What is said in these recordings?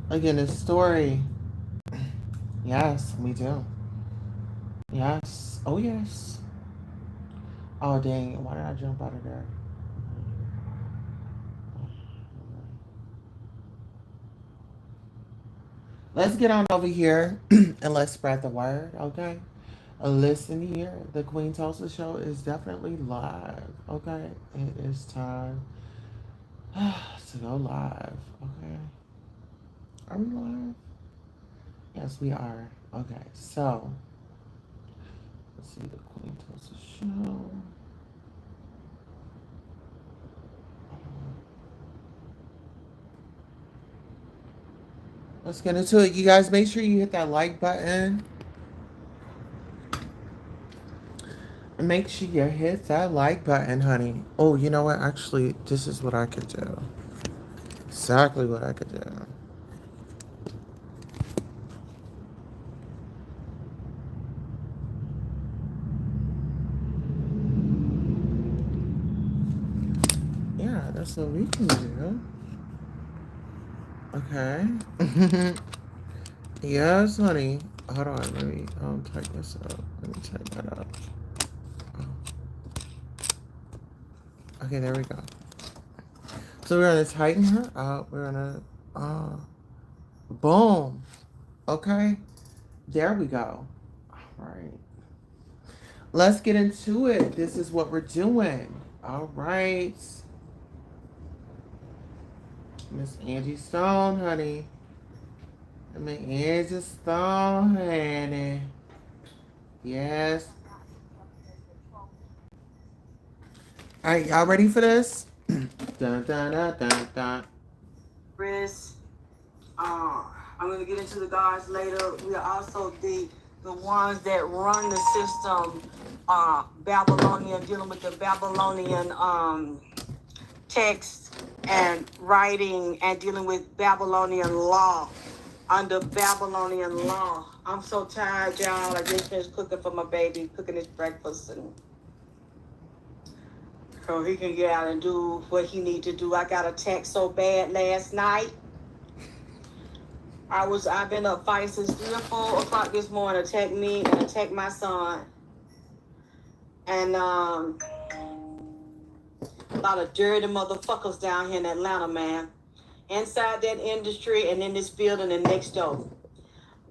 Again, this story. Yes, we do. Yes. Oh, yes. Oh, dang. Why did I jump out of there? Let's get on over here and let's spread the word, okay? Listen here. The Queen Tulsa show is definitely live, okay? It is time to go live, okay? Are we live? Yes, we are. Okay, so let's see the Queen Tulsa show. Let's get into it. You guys make sure you hit that like button. Make sure you hit that like button, honey. Oh, you know what? Actually, this is what I could do. Exactly what I could do. Yeah, that's what we can do. Okay. Yes, honey. Hold on. Let me type this up. Let me type that up. Oh. Okay, there we go. So we're gonna tighten her up. We're gonna boom. Okay. There we go. All right. Let's get into it. This is what we're doing. All right. Miss Angie Stone, honey. Miss Angie Stone, honey. Yes. All right, y'all ready for this? Dun, dun, dun, dun, dun. Chris, I'm gonna get into the guards later. We are also the ones that run the system, Babylonian, dealing with the Babylonian text and writing and dealing with Babylonian law. Under Babylonian law. I'm so tired, y'all. I just finished cooking for my baby, cooking his breakfast, and so he can get out and do what he need to do. I got a text so bad last night. I've been up fighting since 3 or 4 o'clock this morning. Attack me and attack my son. And a lot of dirty motherfuckers down here in Atlanta, man. Inside that industry and in this building and next door.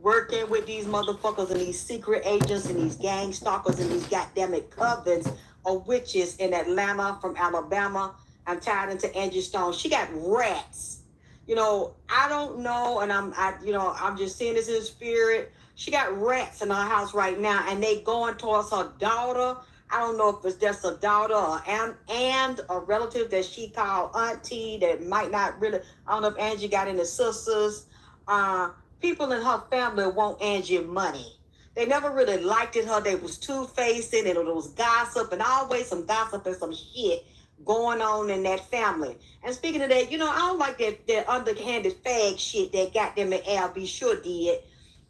Working with these motherfuckers and these secret agents and these gang stalkers and these goddamn covens of witches in Atlanta from Alabama. I'm tied into Angie Stone. She got rats. I don't know, and I'm just seeing this in the spirit. She got rats in her house right now, and they going towards her daughter. I don't know if it's just a daughter or and a relative that she called auntie that might not really. I don't know if Angie got any sisters. People in her family want Angie money. They never really liked it. Her, they was two-faced and it was gossip and always some gossip and some shit going on in that family. And speaking of that, I don't like that underhanded fag shit that goddamn Al B. Sure did.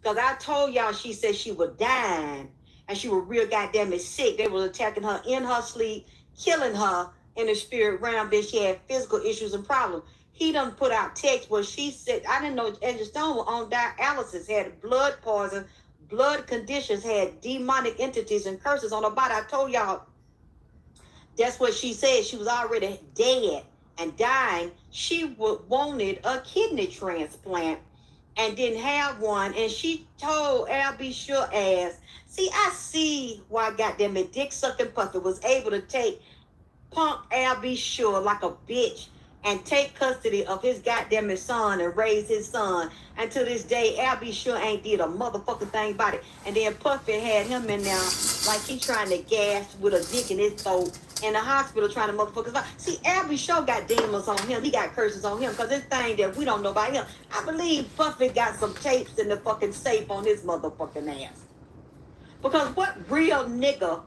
Because I told y'all she said she was dying and she was real goddamn sick. They was attacking her in her sleep, killing her in the spirit realm. Then she had physical issues and problems. He done put out text where she said, I didn't know Angie Stone was on dialysis, had blood poison, blood conditions, had demonic entities and curses on her body. I told y'all that's what she said. She was already dead and dying. She wanted a kidney transplant and didn't have one. And she told Al B. Sure ass, see, I see why goddamn it, Dick Sucking Puffy was able to take punk Al B. Sure like a bitch and take custody of his goddamn son and raise his son. And to this day, Al B. Sure ain't did a motherfucking thing about it. And then Puffy had him in there like he trying to gas with a dick in his throat in the hospital trying to motherfuckers. See, Al B. Sure got demons on him. He got curses on him because this thing that we don't know about him. I believe Puffy got some tapes in the fucking safe on his motherfucking ass. Because what real nigga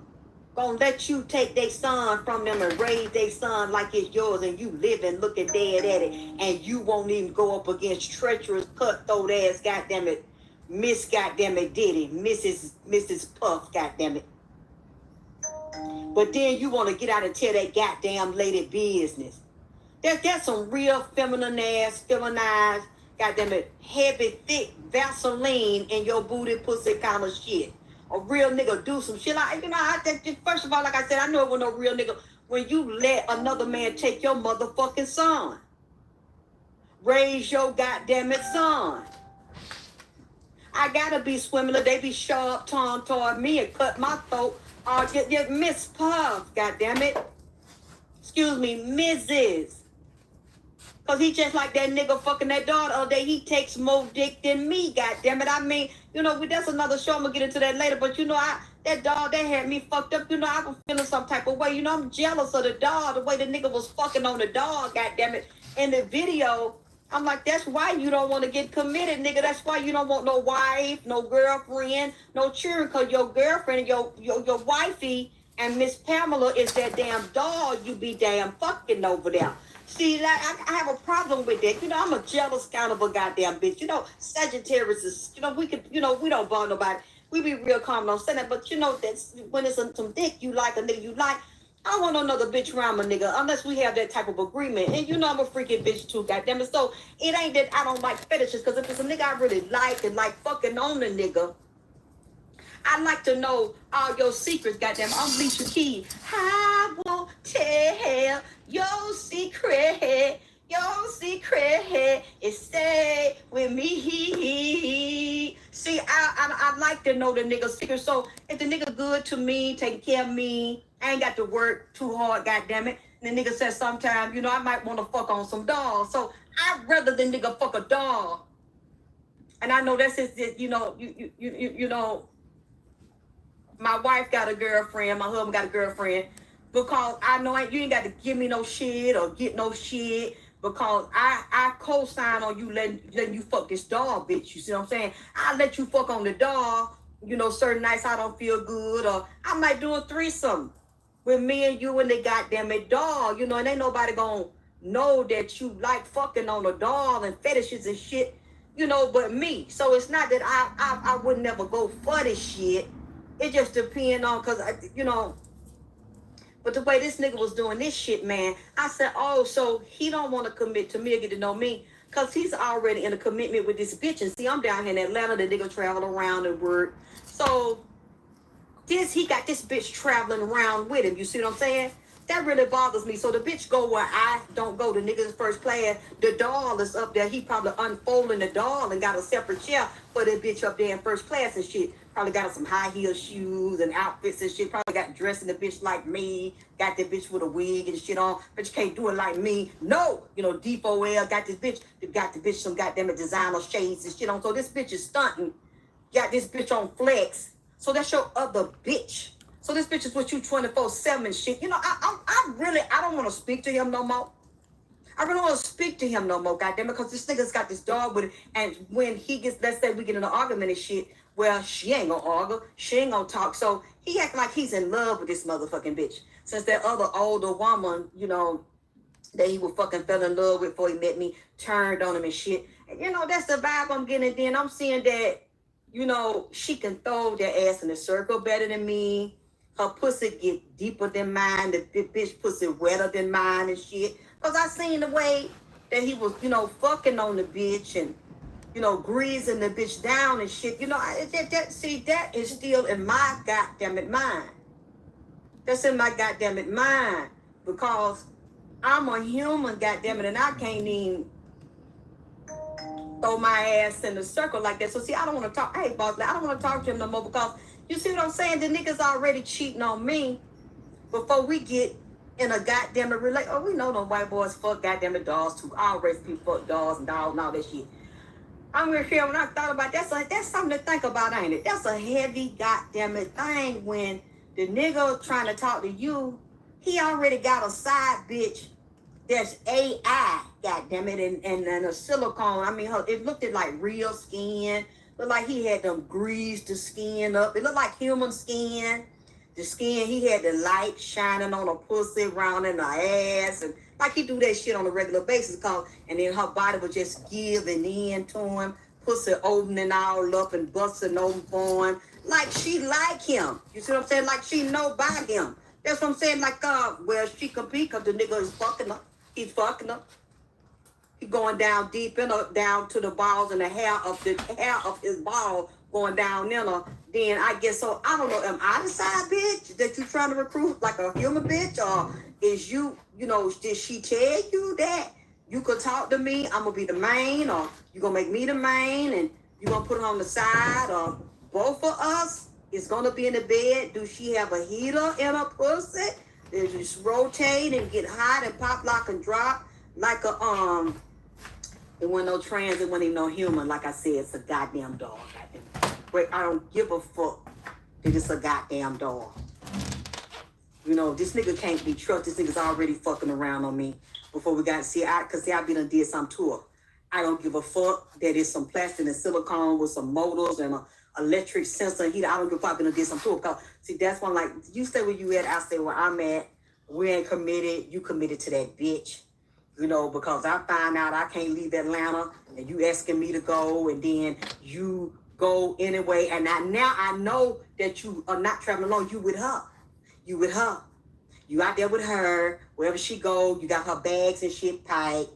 gonna let you take their son from them and raise their son like it's yours and you living looking dead at it and you won't even go up against treacherous cutthroat ass goddamn it Miss goddamn it Diddy, Mrs. Puff goddamn it. But then you want to get out and tell that goddamn lady business. That's some real feminine ass, feminized, goddamn it, heavy, thick Vaseline in your booty pussy kind of shit. A real nigga do some shit like, you know, first of all, like I said, I know it was no real nigga when you let another man take your motherfucking son. Raise your goddamn it son. I gotta be swimming, they be sharp tongue toward me and cut my throat. Get Miss Puff, goddamn it. Excuse me, Mrs. Cause he just like that nigga fucking that dog the other day. He takes more dick than me, goddamn it. I mean, you know, that's another show. I'm gonna get into that later. But you know, that dog that had me fucked up. You know, I was feeling some type of way. You know, I'm jealous of the dog, the way the nigga was fucking on the dog, goddamn it. In the video, I'm like, that's why you don't want to get committed, nigga. That's why you don't want no wife, no girlfriend, no children. Cause your girlfriend, your wifey, and Miss Pamela is that damn dog you be damn fucking over there. See, like, I have a problem with that. You know, I'm a jealous kind of a goddamn bitch. You know, Sagittarius is, you know, we don't bother nobody. We be real calm on saying that. But, you know, that's when it's some dick you like, a nigga you like, I don't want another bitch around my nigga unless we have that type of agreement. And you know I'm a freaking bitch too, goddamn it. So it ain't that I don't like fetishes, because if it's a nigga I really like and like fucking on the nigga, I like to know all your secrets, goddamn. I'm Alicia Keys. I won't tell your secret. Your secret is stay with me. See, I like to know the nigga's secret. So if the nigga good to me, taking care of me, I ain't got to work too hard, goddamn it. And the nigga says sometimes, you know, I might want to fuck on some dogs. So I'd rather the nigga fuck a dog. And I know that's just, you know, you know. My wife got a girlfriend. My husband got a girlfriend. Because I know you ain't got to give me no shit or get no shit. Because I co-sign on you letting you fuck this dog, bitch. You see what I'm saying? I let you fuck on the dog. You know, certain nights I don't feel good. Or I might do a threesome with me and you and the goddamn it dog. You know, and ain't nobody gonna know that you like fucking on a dog and fetishes and shit. You know, but me. So it's not that I would never go for this shit. It just depends on, cause you know, but the way this nigga was doing this shit, man, I said, oh, so he don't want to commit to me or get to know me, cause he's already in a commitment with this bitch. And see, I'm down here in Atlanta, the nigga travel around and work. So he got this bitch traveling around with him. You see what I'm saying? That really bothers me. So the bitch go where I don't go. The nigga's first class. The doll is up there. He probably unfolding the doll and got a separate chair for that bitch up there in first class and shit. Probably got some high heel shoes and outfits and shit. Probably got dressed in the bitch like me. Got that bitch with a wig and shit on. But you can't do it like me. No. You know, D4L got this bitch. Got the bitch some goddamn designer shades and shit on. So this bitch is stunting. Got this bitch on flex. So that's your other bitch. So this bitch is with you 24/7 shit. You know, I don't want to speak to him no more. I really don't want to speak to him no more, goddamn it, because this nigga's got this dog with it. And when he gets, let's say we get in an argument and shit, well, she ain't gonna argue. She ain't gonna talk. So he act like he's in love with this motherfucking bitch. Since that other older woman, you know, that he was fucking fell in love with before he met me, turned on him and shit. And, you know, that's the vibe I'm getting. And then I'm seeing that, you know, she can throw their ass in a circle better than me. Her pussy get deeper than mine. The bitch pussy wetter than mine and shit. Because I seen the way that he was, you know, fucking on the bitch and, you know, greasing the bitch down and shit. You know, that is still in my goddamn mind. That's in my goddamn mind. Because I'm a human, goddamn it, and I can't even throw my ass in a circle like that. So see, I don't want to talk. Hey, boss, I don't want to talk to him no more because you see what I'm saying? The niggas already cheating on me before we get in a goddamn relate. Oh, we know them white boys fuck goddamn dogs too. All race people fuck dogs and dogs and all that shit. I'm gonna share when I thought about that's something to think about, ain't it? That's a heavy goddamn thing when the nigga trying to talk to you, he already got a side bitch that's AI, goddamn it, and a silicone. I mean, it looked like real skin. Looked like he had them greased the skin up. It looked like human skin. The skin, he had the light shining on her pussy, round in her ass, and like he do that shit on a regular basis. And then her body was just giving in to him, pussy opening all up and busting open for him, like she like him. You see what I'm saying? Like she know by him. That's what I'm saying. Like, well, she compete because the nigga is fucking her. He's fucking her. He going down deep in her, down to the balls and the hair of his ball going down in her. Then I guess so. I don't know. Am I the side bitch that you trying to recruit like a human bitch, or is you know? Did she tell you that you could talk to me? I'm gonna be the main, or you gonna make me the main, and you gonna put her on the side, or both of us is gonna be in the bed? Do she have a heater in her pussy? They just rotate and get hot and pop, lock, and drop like a It wasn't no trans, it wasn't even no human. Like I said, it's a goddamn dog. But I don't give a fuck that it's a goddamn dog. You know, this nigga can't be trusted. This nigga's already fucking around on me before we got to see. Because I've been and did something to her. I don't give a fuck that it's some plastic and silicone with some motors and a electric sensor and heater. I don't give a fuck. I've been and did something to her. Because, see, that's one, like, you stay where you at, I stay where I'm at. We ain't committed. You committed to that bitch. You know, because I find out I can't leave Atlanta and you asking me to go and then you go anyway. And now I know that you are not traveling alone. You with her. You with her. You out there with her. Wherever she go, you got her bags and shit tight.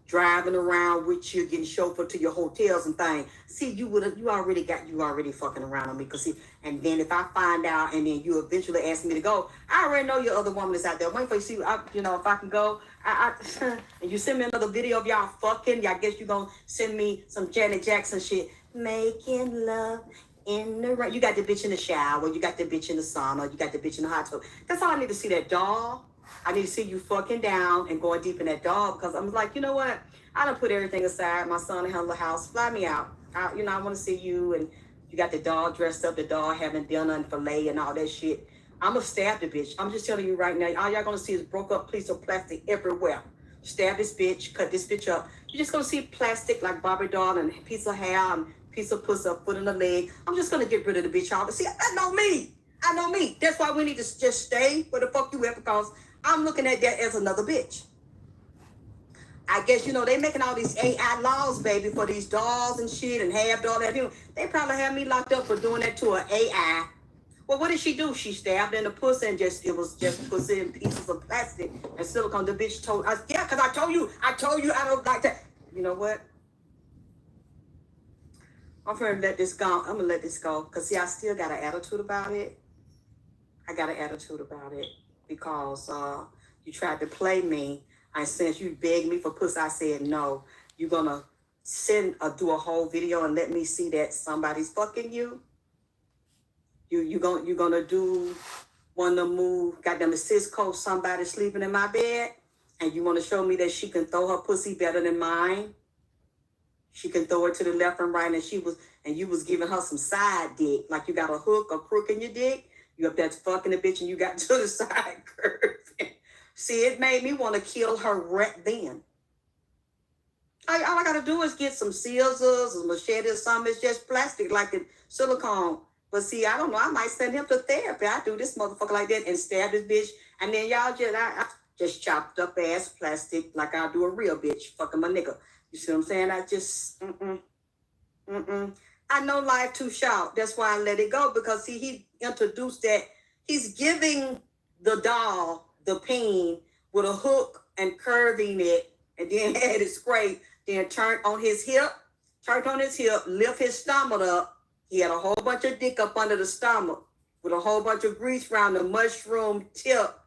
Driving around with you, getting chauffeured to your hotels and things. See, you already fucking around on me. Cause see, and then if I find out and then you eventually ask me to go, I already know your other woman is out there. Wait for you see, if I can go, and you send me another video of y'all fucking, I guess you gonna send me some Janet Jackson shit. Making love in the rain. You got the bitch in the shower, you got the bitch in the sauna, you got the bitch in the hot tub. That's all I need to see, that doll. I need to see you fucking down and going deep in that dog, because I'm like, you know what? I done put everything aside. My son handle the house. Fly me out. I want to see you, and you got the dog dressed up, the dog having dinner and filet and all that shit. I'm going to stab the bitch. I'm just telling you right now. All y'all going to see is broke up piece of plastic everywhere. Stab this bitch. Cut this bitch up. You're just going to see plastic like Barbie doll and a piece of hair and piece of pussy, a foot in the leg. I'm just going to get rid of the bitch all. But see, I know me. I know me. That's why we need to just stay where the fuck you at, because I'm looking at that as another bitch. I guess, they making all these AI laws, baby, for these dolls and shit and half doll. They probably have me locked up for doing that to an AI. Well, what did she do? She stabbed in the pussy and it was just pussy and pieces of plastic and silicone. The bitch told us, yeah, because I told you I don't like that. You know what? I'm going to let this go. I'm going to let this go. Because, see, I still got an attitude about it. I got an attitude about it because you tried to play me. And since you begged me for pussy, I said, no, you're going to do a whole video and let me see that somebody's fucking you. You're gonna do one of the move, goddamn the Cisco, somebody sleeping in my bed, and you want to show me that she can throw her pussy better than mine. She can throw it to the left and right, and you was giving her some side dick, like you got a hook or crook in your dick. You up there fucking the bitch, and you got to the side curve. See, it made me want to kill her right then. All I gotta do is get some scissors, a machete or something. It's just plastic, like a silicone. But see, I don't know. I might send him to therapy. I do this motherfucker like that and stab this bitch. And then y'all I just chopped up ass plastic like I do a real bitch fucking my nigga. You see what I'm saying? I just, I know life too short. That's why I let it go. Because see, he introduced that. He's giving the doll the peen with a hook and curving it. And then had it scraped. Then turned on his hip, lift his stomach up. He had a whole bunch of dick up under the stomach with a whole bunch of grease around the mushroom tip,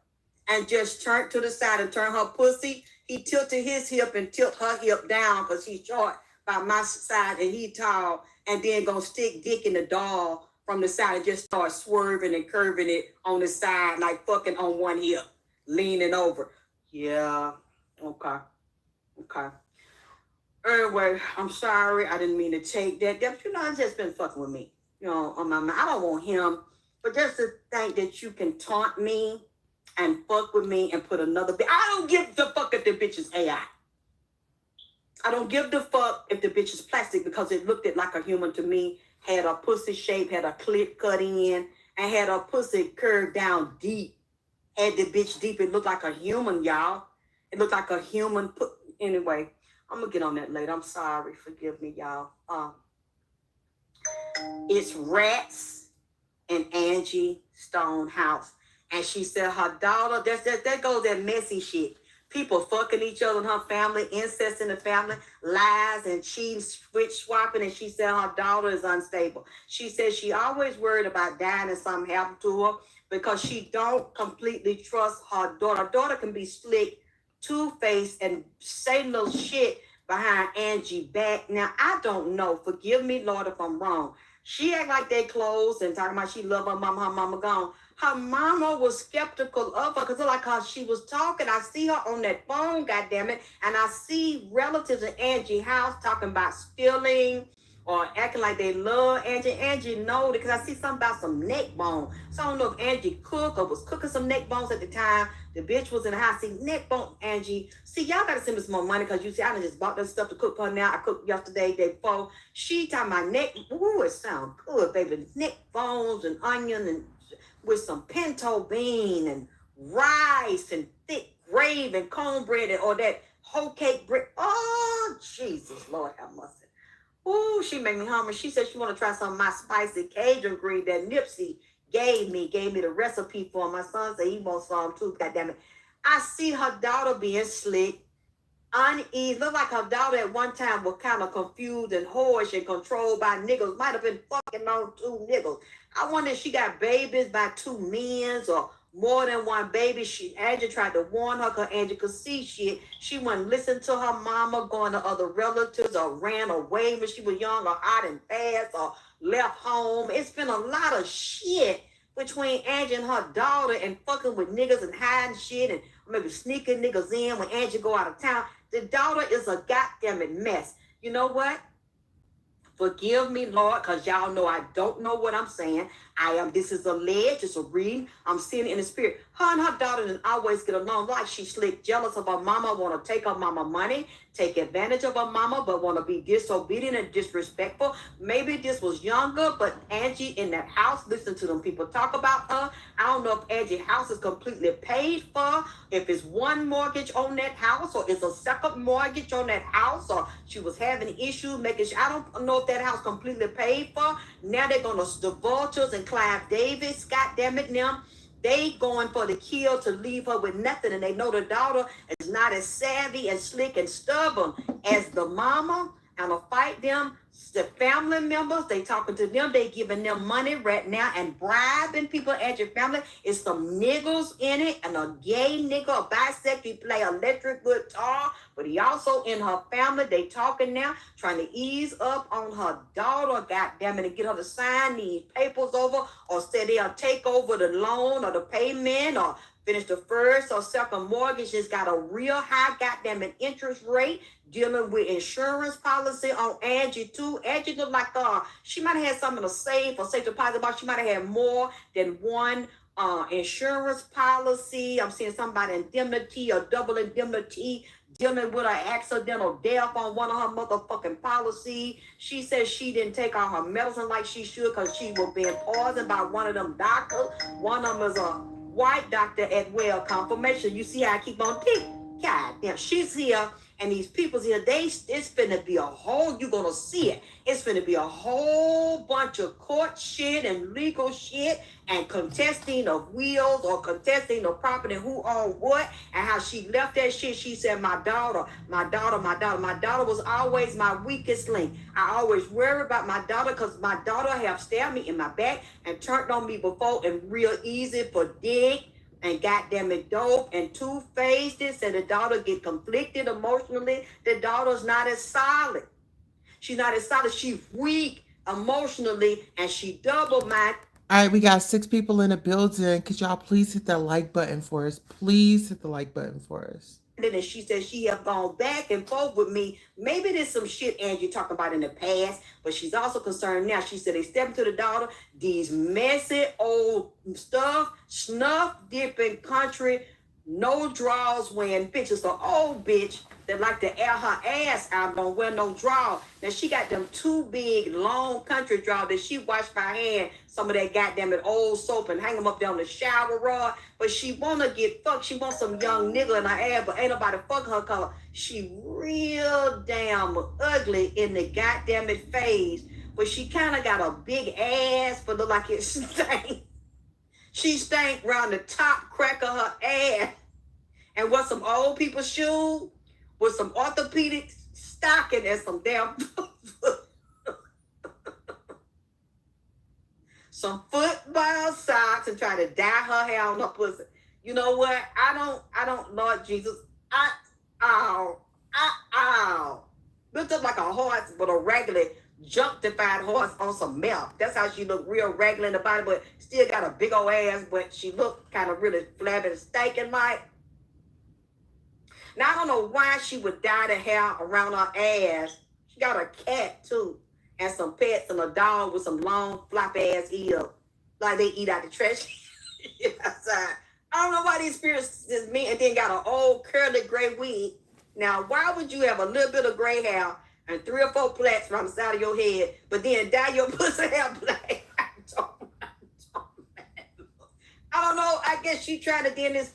and just turned to the side and turned her pussy. He tilted his hip and tilted her hip down because he's short by my side and he tall, and then gonna stick dick in the doll from the side and just start swerving and curving it on the side like fucking on one hip, leaning over. Yeah, okay. Anyway, I'm sorry. I didn't mean to take that. It's just been fucking with me. On my mind. I don't want him. But just to think that you can taunt me and fuck with me and put another bitch. I don't give the fuck if the bitch is AI. I don't give the fuck if the bitch is plastic, because it looked like a human to me. Had a pussy shape, had a clit cut in, and had a pussy curved down deep. Had the bitch deep. It looked like a human, y'all. It looked like a human. Anyway. I'm going to get on that later. I'm sorry. Forgive me, y'all. It's Rats and Angie Stonehouse. And she said her daughter, that goes that messy shit. People fucking each other in her family, incest in the family, lies and cheating, switch swapping, and she said her daughter is unstable. She said she always worried about dying and something happened to her because she don't completely trust her daughter. Her daughter can be slick, two-faced, and say little shit behind Angie back. Now, I don't know. Forgive me, Lord, if I'm wrong. She act like they close and talking about she love her mama gone. Her mama was skeptical of her because like how she was talking. I see her on that phone, goddammit, and I see relatives in Angie's house talking about stealing or acting like they love Angie. Angie know because I see something about some neck bone. So I don't know if Angie cooked or was cooking some neck bones at the time. The bitch was in the house. See, neck bone, Angie. See, y'all gotta send me some more money because you see, I done just bought that stuff to cook for her now. I cooked yesterday, day before. She talking about neck. Ooh, it sound good, baby. Neck bones and onion and with some pinto bean and rice and thick gravy and cornbread or that whole cake bread. Oh, Jesus, Lord have mercy. Ooh, she made me hungry. She said she want to try some of my spicy Cajun green that Nipsey gave me the recipe for. My son said he wants some too, goddammit. I see her daughter being slick, uneasy. Look like her daughter at one time was kind of confused and whorish and controlled by niggas. Might have been fucking on two niggas. I wonder if she got babies by two men or more than one baby. Angie tried to warn her because Angie could see shit. She wouldn't listen to her mama, going to other relatives or ran away when she was young or out and fast or left home. It's been a lot of shit between Angie and her daughter and fucking with niggas and hiding shit and maybe sneaking niggas in when Angie go out of town. The daughter is a goddamn mess. You know what? Forgive me, Lord, because y'all know I don't know what I'm saying. This is alleged, it's a reading. I'm seeing it in the spirit. Her and her daughter didn't always get along like she's slick, jealous of her mama, want to take her mama money, take advantage of her mama, but want to be disobedient and disrespectful. Maybe this was younger, but Angie in that house, listen to them people talk about her. I don't know if Angie's house is completely paid for, if it's one mortgage on that house, or it's a second mortgage on that house, or she was having issues making sure. I don't know if that house completely paid for. Now they're going to, the Vultures and Clive Davis, goddammit them, they going for the kill to leave her with nothing, and they know the daughter is not as savvy and slick and stubborn as the mama, and to fight them. The family members, they talking to them, they giving them money right now and bribing people at your family. It's some niggas in it and a gay nigga, a bisexual, he play electric guitar, but he also in her family. They talking now, trying to ease up on her daughter, goddamn it, and get her to sign these papers over or say they'll take over the loan or the payment or finish the first or second mortgage. It's got a real high goddamn interest rate, dealing with insurance policy on Angie too. Angie looked like she might have had something to save or safe deposit box. She might have had more than one insurance policy. I'm seeing somebody indemnity or double indemnity, dealing with an accidental death on one of her motherfucking policy. She says she didn't take all her medicine like she should because she was being poisoned by one of them doctors. One of them is a white doctor at Well Confirmation. You see how I keep on ticking? God damn, she's here and these people's here. It's finna be a whole, you're gonna see it. It's finna be a whole bunch of court shit and legal shit and contesting of wills or contesting of property, who owned what, and how she left that shit. She said, my daughter was always my weakest link. I always worry about my daughter because my daughter have stabbed me in my back and turned on me before and real easy for dick and goddamn it dope and two-faced. And the daughter get conflicted emotionally. The daughter's not as solid. She's not as solid. She's weak emotionally and she double-minded. All right, we got 6 people in the building. Could y'all please hit that like button for us? Please hit the like button for us. And she said she have gone back and forth with me. Maybe there's some shit Angie talking about in the past, but she's also concerned now. She said they stepped to the daughter, these messy old stuff, snuff dipping country, no draws wearing bitches. So old bitch that like to air her ass out, don't wear no draw. Now she got them 2 big long country draws that she washed by hand, some of that goddamn old soap, and hang them up down the shower rod. But she wanna get fucked. She wants some young nigga in her ass, but ain't nobody fucking her cause she real damn ugly in the goddamn face. But she kind of got a big ass, but look like it stank. She stank around the top crack of her ass. and what some old people's shoes with some orthopedic stocking and some damn some football socks and try to dye her hair on her pussy. You know what? I don't, Lord Jesus. Looked up like a horse, but a regular junctified horse on some milk. That's how she looked, real regular in the body, but still got a big old ass, but she looked kind of really flabby and stinking like. Now, I don't know why she would dye the hair around her ass. She got a cat, too, and some pets and a dog with some long, floppy-ass ears, like they eat out the trash outside. I don't know why these spirits is me, and then got an old curly gray wig. Now, why would you have a little bit of gray hair and 3 or 4 plaits from the side of your head, but then dye your pussy hair black? I don't know. I guess she tried to then this.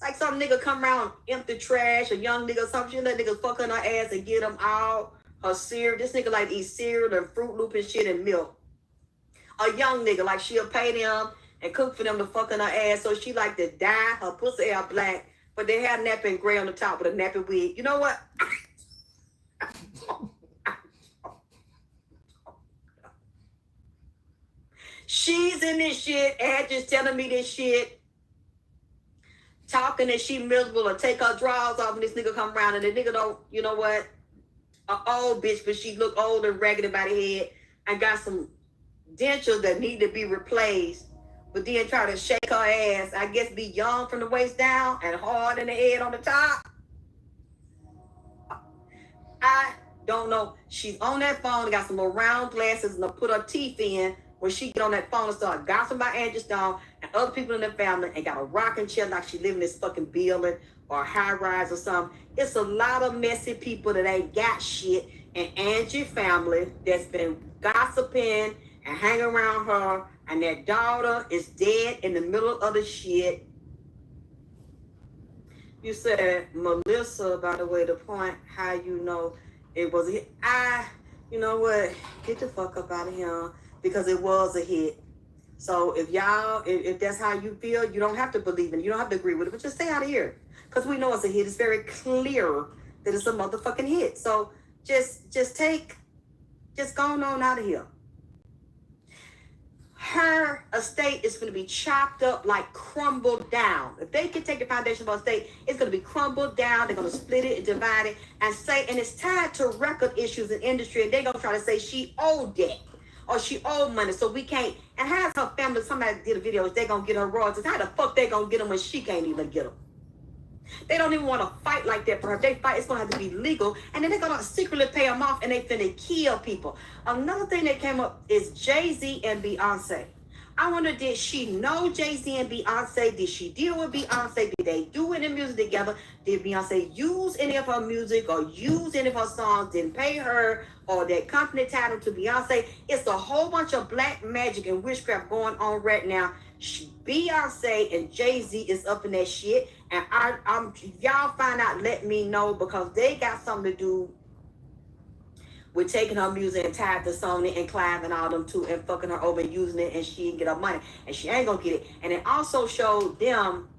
Like some nigga come around, empty trash, a young nigga, something. She let niggas fuck on her ass and get them all her cereal. This nigga like eat cereal and Fruit Loop and shit and milk. A young nigga, like she'll pay them and cook for them to fuck on her ass. So she like to dye her pussy hair black, but they have nappy gray on the top with a nappy wig. You know what? She's in this shit. Angie's telling me this shit. Talking that she miserable or take her drawers off and this nigga come around and the nigga don't, you know what? An old bitch, but she look old and raggedy by the head and got some dentures that need to be replaced, but then try to shake her ass. I guess be young from the waist down and hard in the head on the top. I don't know. She's on that phone and got some little round glasses and put her teeth in when she get on that phone and start gossiping about Angie Stone and other people in the family and got a rocking chair like she live in this fucking building or a high rise or something. It's a lot of messy people that ain't got shit, and Angie family that's been gossiping and hanging around her, and their daughter is dead in the middle of the shit. You said Melissa, by the way, the point how you know it was a hit. You know what? Get the fuck up out of here. Because it was a hit. So if y'all, if that's how you feel, you don't have to believe in it. You don't have to agree with it, but just stay out of here. Because we know it's a hit. It's very clear that it's a motherfucking hit. So just go on out of here. Her estate is going to be chopped up, like crumbled down. If they can take the foundation of her estate, it's going to be crumbled down. They're going to split it and divide it and say, and it's tied to record issues in industry. And they're going to try to say she owed debt. Or she owed money, so we can't. And how's her family? Somebody did a video. They gonna get her royalties. How the fuck they gonna get them when she can't even get them? They don't even want to fight like that for her. If they fight, it's gonna have to be legal. And then they're gonna secretly pay them off, and they finna kill people. Another thing that came up is Jay-Z and Beyonce. I wonder, did she know Jay-Z and Beyonce? Did she deal with Beyonce? Did they do any music together? Did Beyonce use any of her music or use any of her songs? Didn't pay her, or that company tied them to Beyonce? It's a whole bunch of black magic and witchcraft going on right now. Beyonce and Jay-Z is up in that shit. And y'all find out, let me know, because they got something to do with taking her music and tied to Sony and Clive and all them too, and fucking her over and using it, and she didn't get her money, and she ain't gonna get it. And it also showed them,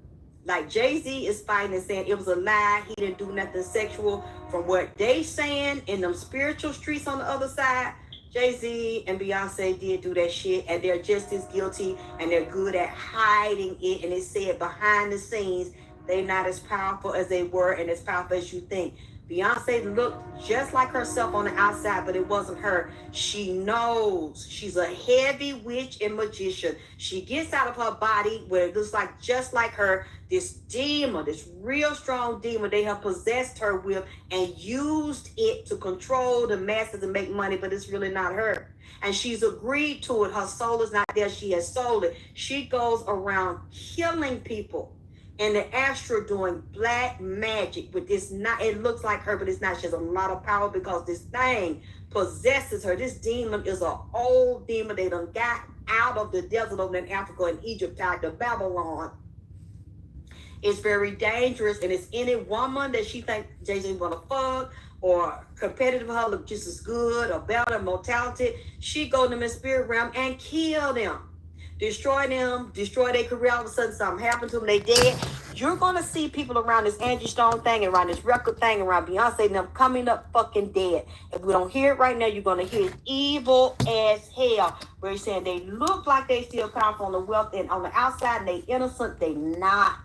like Jay-Z is fighting and saying it was a lie, he didn't do nothing sexual. From what they saying in them spiritual streets on the other side, Jay-Z and Beyonce did do that shit, and they're just as guilty, and they're good at hiding it. And they said behind the scenes, they're not as powerful as they were and as powerful as you think. Beyonce looked just like herself on the outside, but it wasn't her. She knows. She's a heavy witch and magician. She gets out of her body where it looks like just like her. This demon, this real strong demon, they have possessed her with and used it to control the masses and make money, but it's really not her. And she's agreed to it. Her soul is not there. She has sold it. She goes around killing people in the astral doing black magic with this. Not, it looks like her, but it's not. She has a lot of power because this thing possesses her. This demon is an old demon they done got out of the desert over in Africa and Egypt, tied to Babylon. It's very dangerous, and it's any woman that she think Jay-Z wanna fuck or competitive with her, look just as good or better, more talented. She go to them in spirit realm and kill them. Destroy them, destroy their career. All of a sudden something happened to them, they dead. You're going to see people around this Angie Stone thing, around this record thing, around Beyonce and them coming up fucking dead. If we don't hear it right now, you're going to hear it evil as hell. Where he's saying they look like they still come from the wealth and on the outside and they innocent. They not.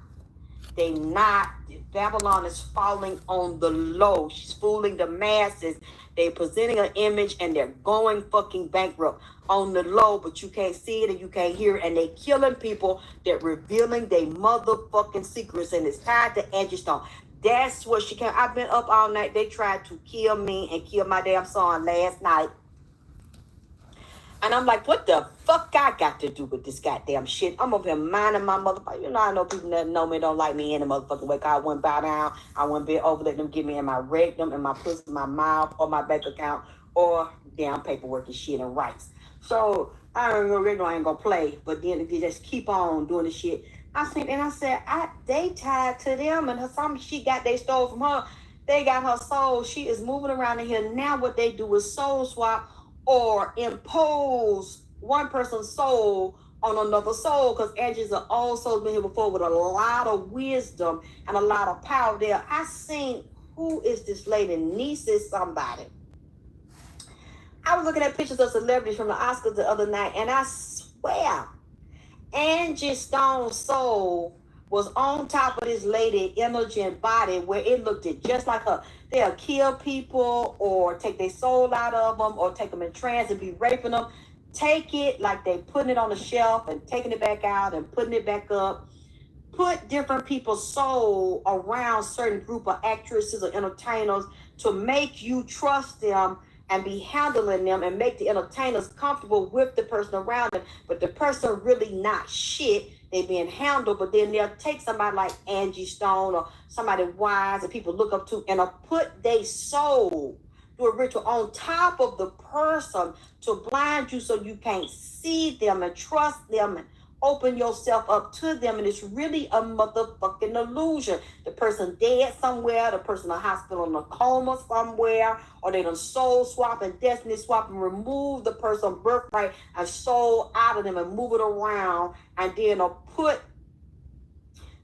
They not. Babylon is falling on the low. She's fooling the masses. They're presenting an image and they're going fucking bankrupt on the low, but you can't see it and you can't hear it. And they killing people that revealing their motherfucking secrets, and it's tied to Angie Stone. That's what she can. I've been up all night. They tried to kill me and kill my damn son last night. And I'm like, what the fuck I got to do with this goddamn shit? I'm over here minding my motherfucker. You know, I know people that know me don't like me in the motherfucking way. I wouldn't bow down. I wouldn't be over let them get me in my rectum, in my pussy, my mouth, or my bank account, or damn paperwork and shit and rights. So I don't know, I ain't gonna play. But then they just keep on doing the shit. I said, they tied to them, and some she got they stole from her. They got her soul. She is moving around in here. Now what they do is soul swap or impose one person's soul on another soul, because Angie's an old soul, been here before with a lot of wisdom and a lot of power there. I seen, who is this lady? Niece is somebody. I was looking at pictures of celebrities from the Oscars the other night, and I swear Angie Stone's soul was on top of this lady energy and body, where it looked just like her. They'll kill people or take their soul out of them or take them in trance and be raping them. Take it like they putting it on the shelf and taking it back out and putting it back up. Put different people's soul around certain group of actresses or entertainers to make you trust them and be handling them and make the entertainers comfortable with the person around them. But the person really not shit. They being handled, but then they'll take somebody like Angie Stone or somebody wise that people look up to and put their soul, do a ritual on top of the person to blind you so you can't see them and trust them and open yourself up to them. And it's really a motherfucking illusion. The person dead somewhere, the person in a hospital in a coma somewhere, or they done soul swap and destiny swap and remove the person's birthright and soul out of them and move it around, and then put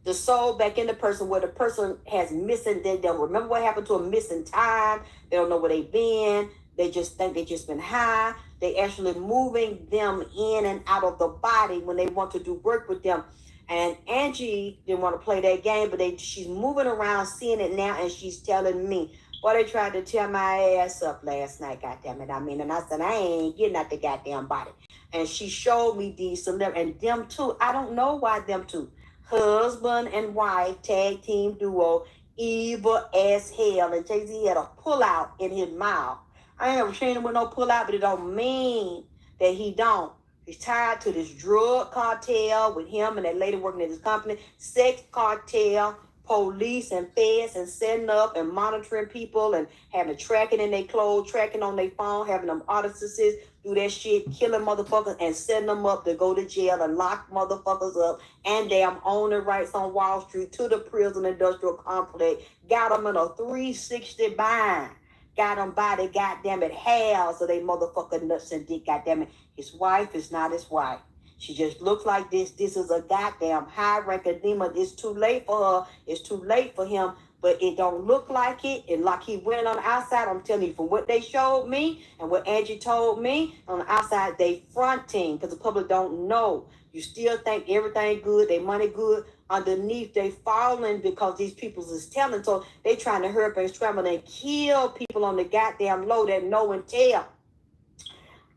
the soul back in the person where the person has missing. They don't remember what happened to a missing time. They don't know where they've been. They just think they just been high. They actually moving them in and out of the body when they want to do work with them. And Angie didn't want to play that game, but she's moving around, seeing it now, and she's telling me, well, they tried to tear my ass up last night, goddammit. I mean, and I said, I ain't getting out the goddamn body. And she showed me these celebrities, and them two, I don't know why them two, husband and wife, tag team duo, evil as hell. And Jay-Z had a pull-out in his mouth. I ain't never seen him with no pull-out, but it don't mean that he don't. He's tied to this drug cartel with him and that lady working at his company, sex cartel, police and feds, and setting up and monitoring people and having tracking in their clothes, tracking on their phone, having them artists do that shit, killing motherfuckers and setting them up to go to jail and lock motherfuckers up, and damn owner rights on Wall Street to the prison industrial complex. Got them in a 360 bind. Got them by the goddamn it house of they motherfucking nuts and dick, goddamn it. His wife is not his wife. She just looks like this. This is a goddamn high-ranking demon. It's too late for her. It's too late for him. But it don't look like it. And like he went on the outside, I'm telling you, from what they showed me and what Angie told me, on the outside, they fronting because the public don't know. You still think everything good, they money good. Underneath, they falling because these people is telling. So they trying to hurry up and scramble and kill people on the goddamn low that know and tell.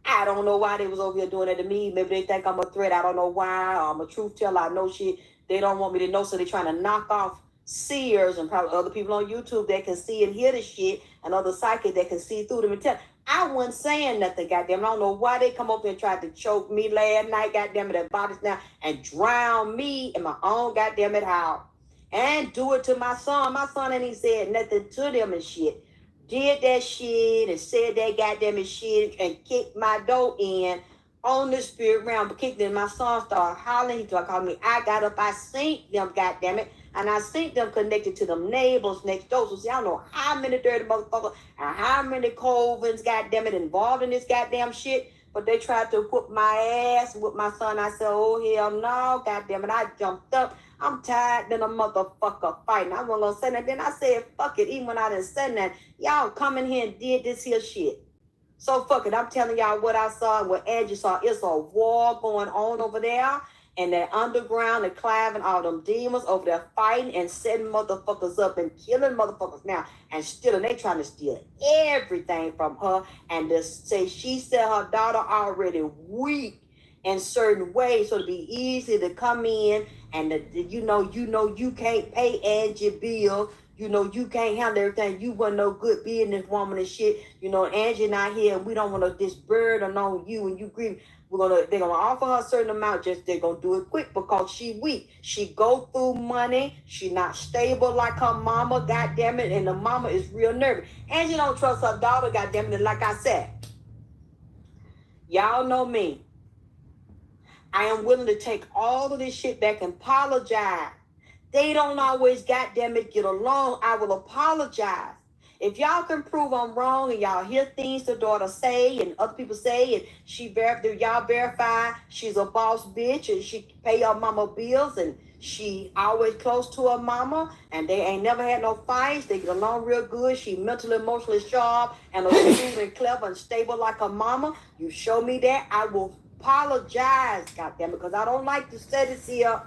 I don't know why they was over here doing that to me. Maybe they think I'm a threat. I don't know why. I'm a truth teller. I know shit. They don't want me to know, so they trying to knock off seers and probably other people on YouTube that can see and hear the shit, and other psychics that can see through them and tell. I wasn't saying nothing, goddamn. I don't know why they come up here and tried to choke me last night, goddamn it, at bodies now, and drown me in my own goddamn it house. And do it to my son. My son ain't even said nothing to them and shit. Did that shit and said that goddamn shit and kicked my door in on the spirit realm. But kicked in, my son started hollering. He started calling me. I got up. I seen them, goddamn it. And I seen them connected to them neighbors next door. So see, I don't know how many dirty motherfuckers and how many covens, goddamn it, involved in this goddamn shit. But they tried to whoop my ass with my son. I said, oh, hell no, goddamn it. I jumped up. I'm tired than a motherfucker fighting. I wasn't gonna say that. Then I said, fuck it. Even when I didn't say that, y'all come in here and did this here shit. So fuck it. I'm telling y'all what I saw and what Angie saw. It's a war going on over there. And that underground and climbing all them demons over there fighting and setting motherfuckers up and killing motherfuckers now and stealing. They trying to steal everything from her. And to say she said her daughter already weak in certain ways, so it'd be easy to come in and you can't pay Angie bill. You can't handle everything. You wasn't no good businesswoman and shit. Angie not here, and we don't want to this burden on you, and you grieve. They're gonna offer her a certain amount. Just they're gonna do it quick because she weak. She go through money. She not stable like her mama. God damn it, and the mama is real nervous. Angie don't trust her daughter. God damn it, and like I said, y'all know me. I am willing to take all of this shit back and apologize. They don't always, goddamn it, get along. I will apologize. If y'all can prove I'm wrong and y'all hear things the daughter say and other people say and y'all verify she's a boss bitch and she pay her mama bills and she always close to her mama and they ain't never had no fights. They get along real good. She mentally, emotionally sharp and smooth and clever and stable like her mama. You show me that, I will apologize, goddamn it, because I don't like to say this here.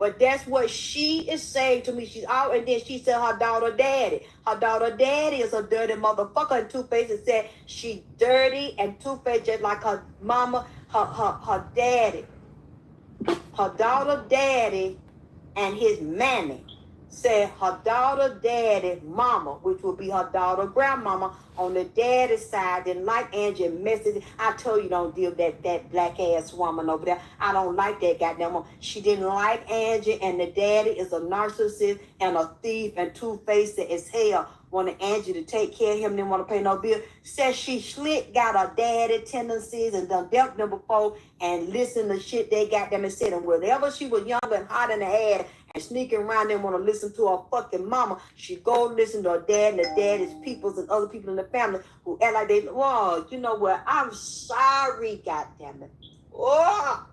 But that's what she is saying to me. She's out, and then she said her daughter daddy. Her daughter daddy is a dirty motherfucker. And Two-Face said she dirty and Two-Face just like her mama, her daddy. Her daughter daddy and his mammy said her daughter daddy mama, which would be her daughter grandmama on the daddy side, didn't like Angie message. I told you don't deal with that black ass woman over there. I don't like that goddamn woman. She didn't like Angie, and the daddy is a narcissist and a thief and two-faced as hell. Wanted Angie to take care of him, didn't want to pay no bill. Said she slick got her daddy tendencies and done dealt them before and listened to shit they got them and said. And whenever she was young and hot in the head and sneaking around and want to listen to her fucking mama, she go listen to her dad and the daddy's peoples and other people in the family who act like they, whoa, you know what? I'm sorry, goddammit. Oh.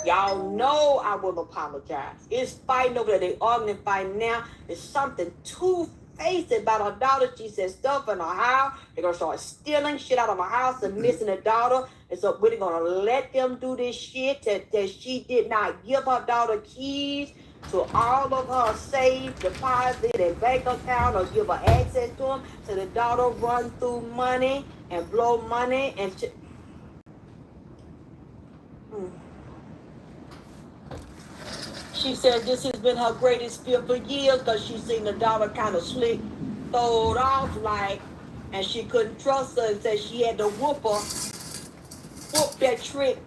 Y'all know I will apologize. It's fighting over there. They arguing and fighting now. It's something two-faced about her daughter. She said stuff in her house. They're going to start stealing shit out of her house and missing her daughter. And so we're going to let them do this shit that she did not give her daughter keys to all of her safe deposit and bank account or give her access to them. So the daughter run through money and blow money and shit. She said this has been her greatest fear for years because she seen the daughter kind of slick, throwed off like, and she couldn't trust her and said she had to whoop that trick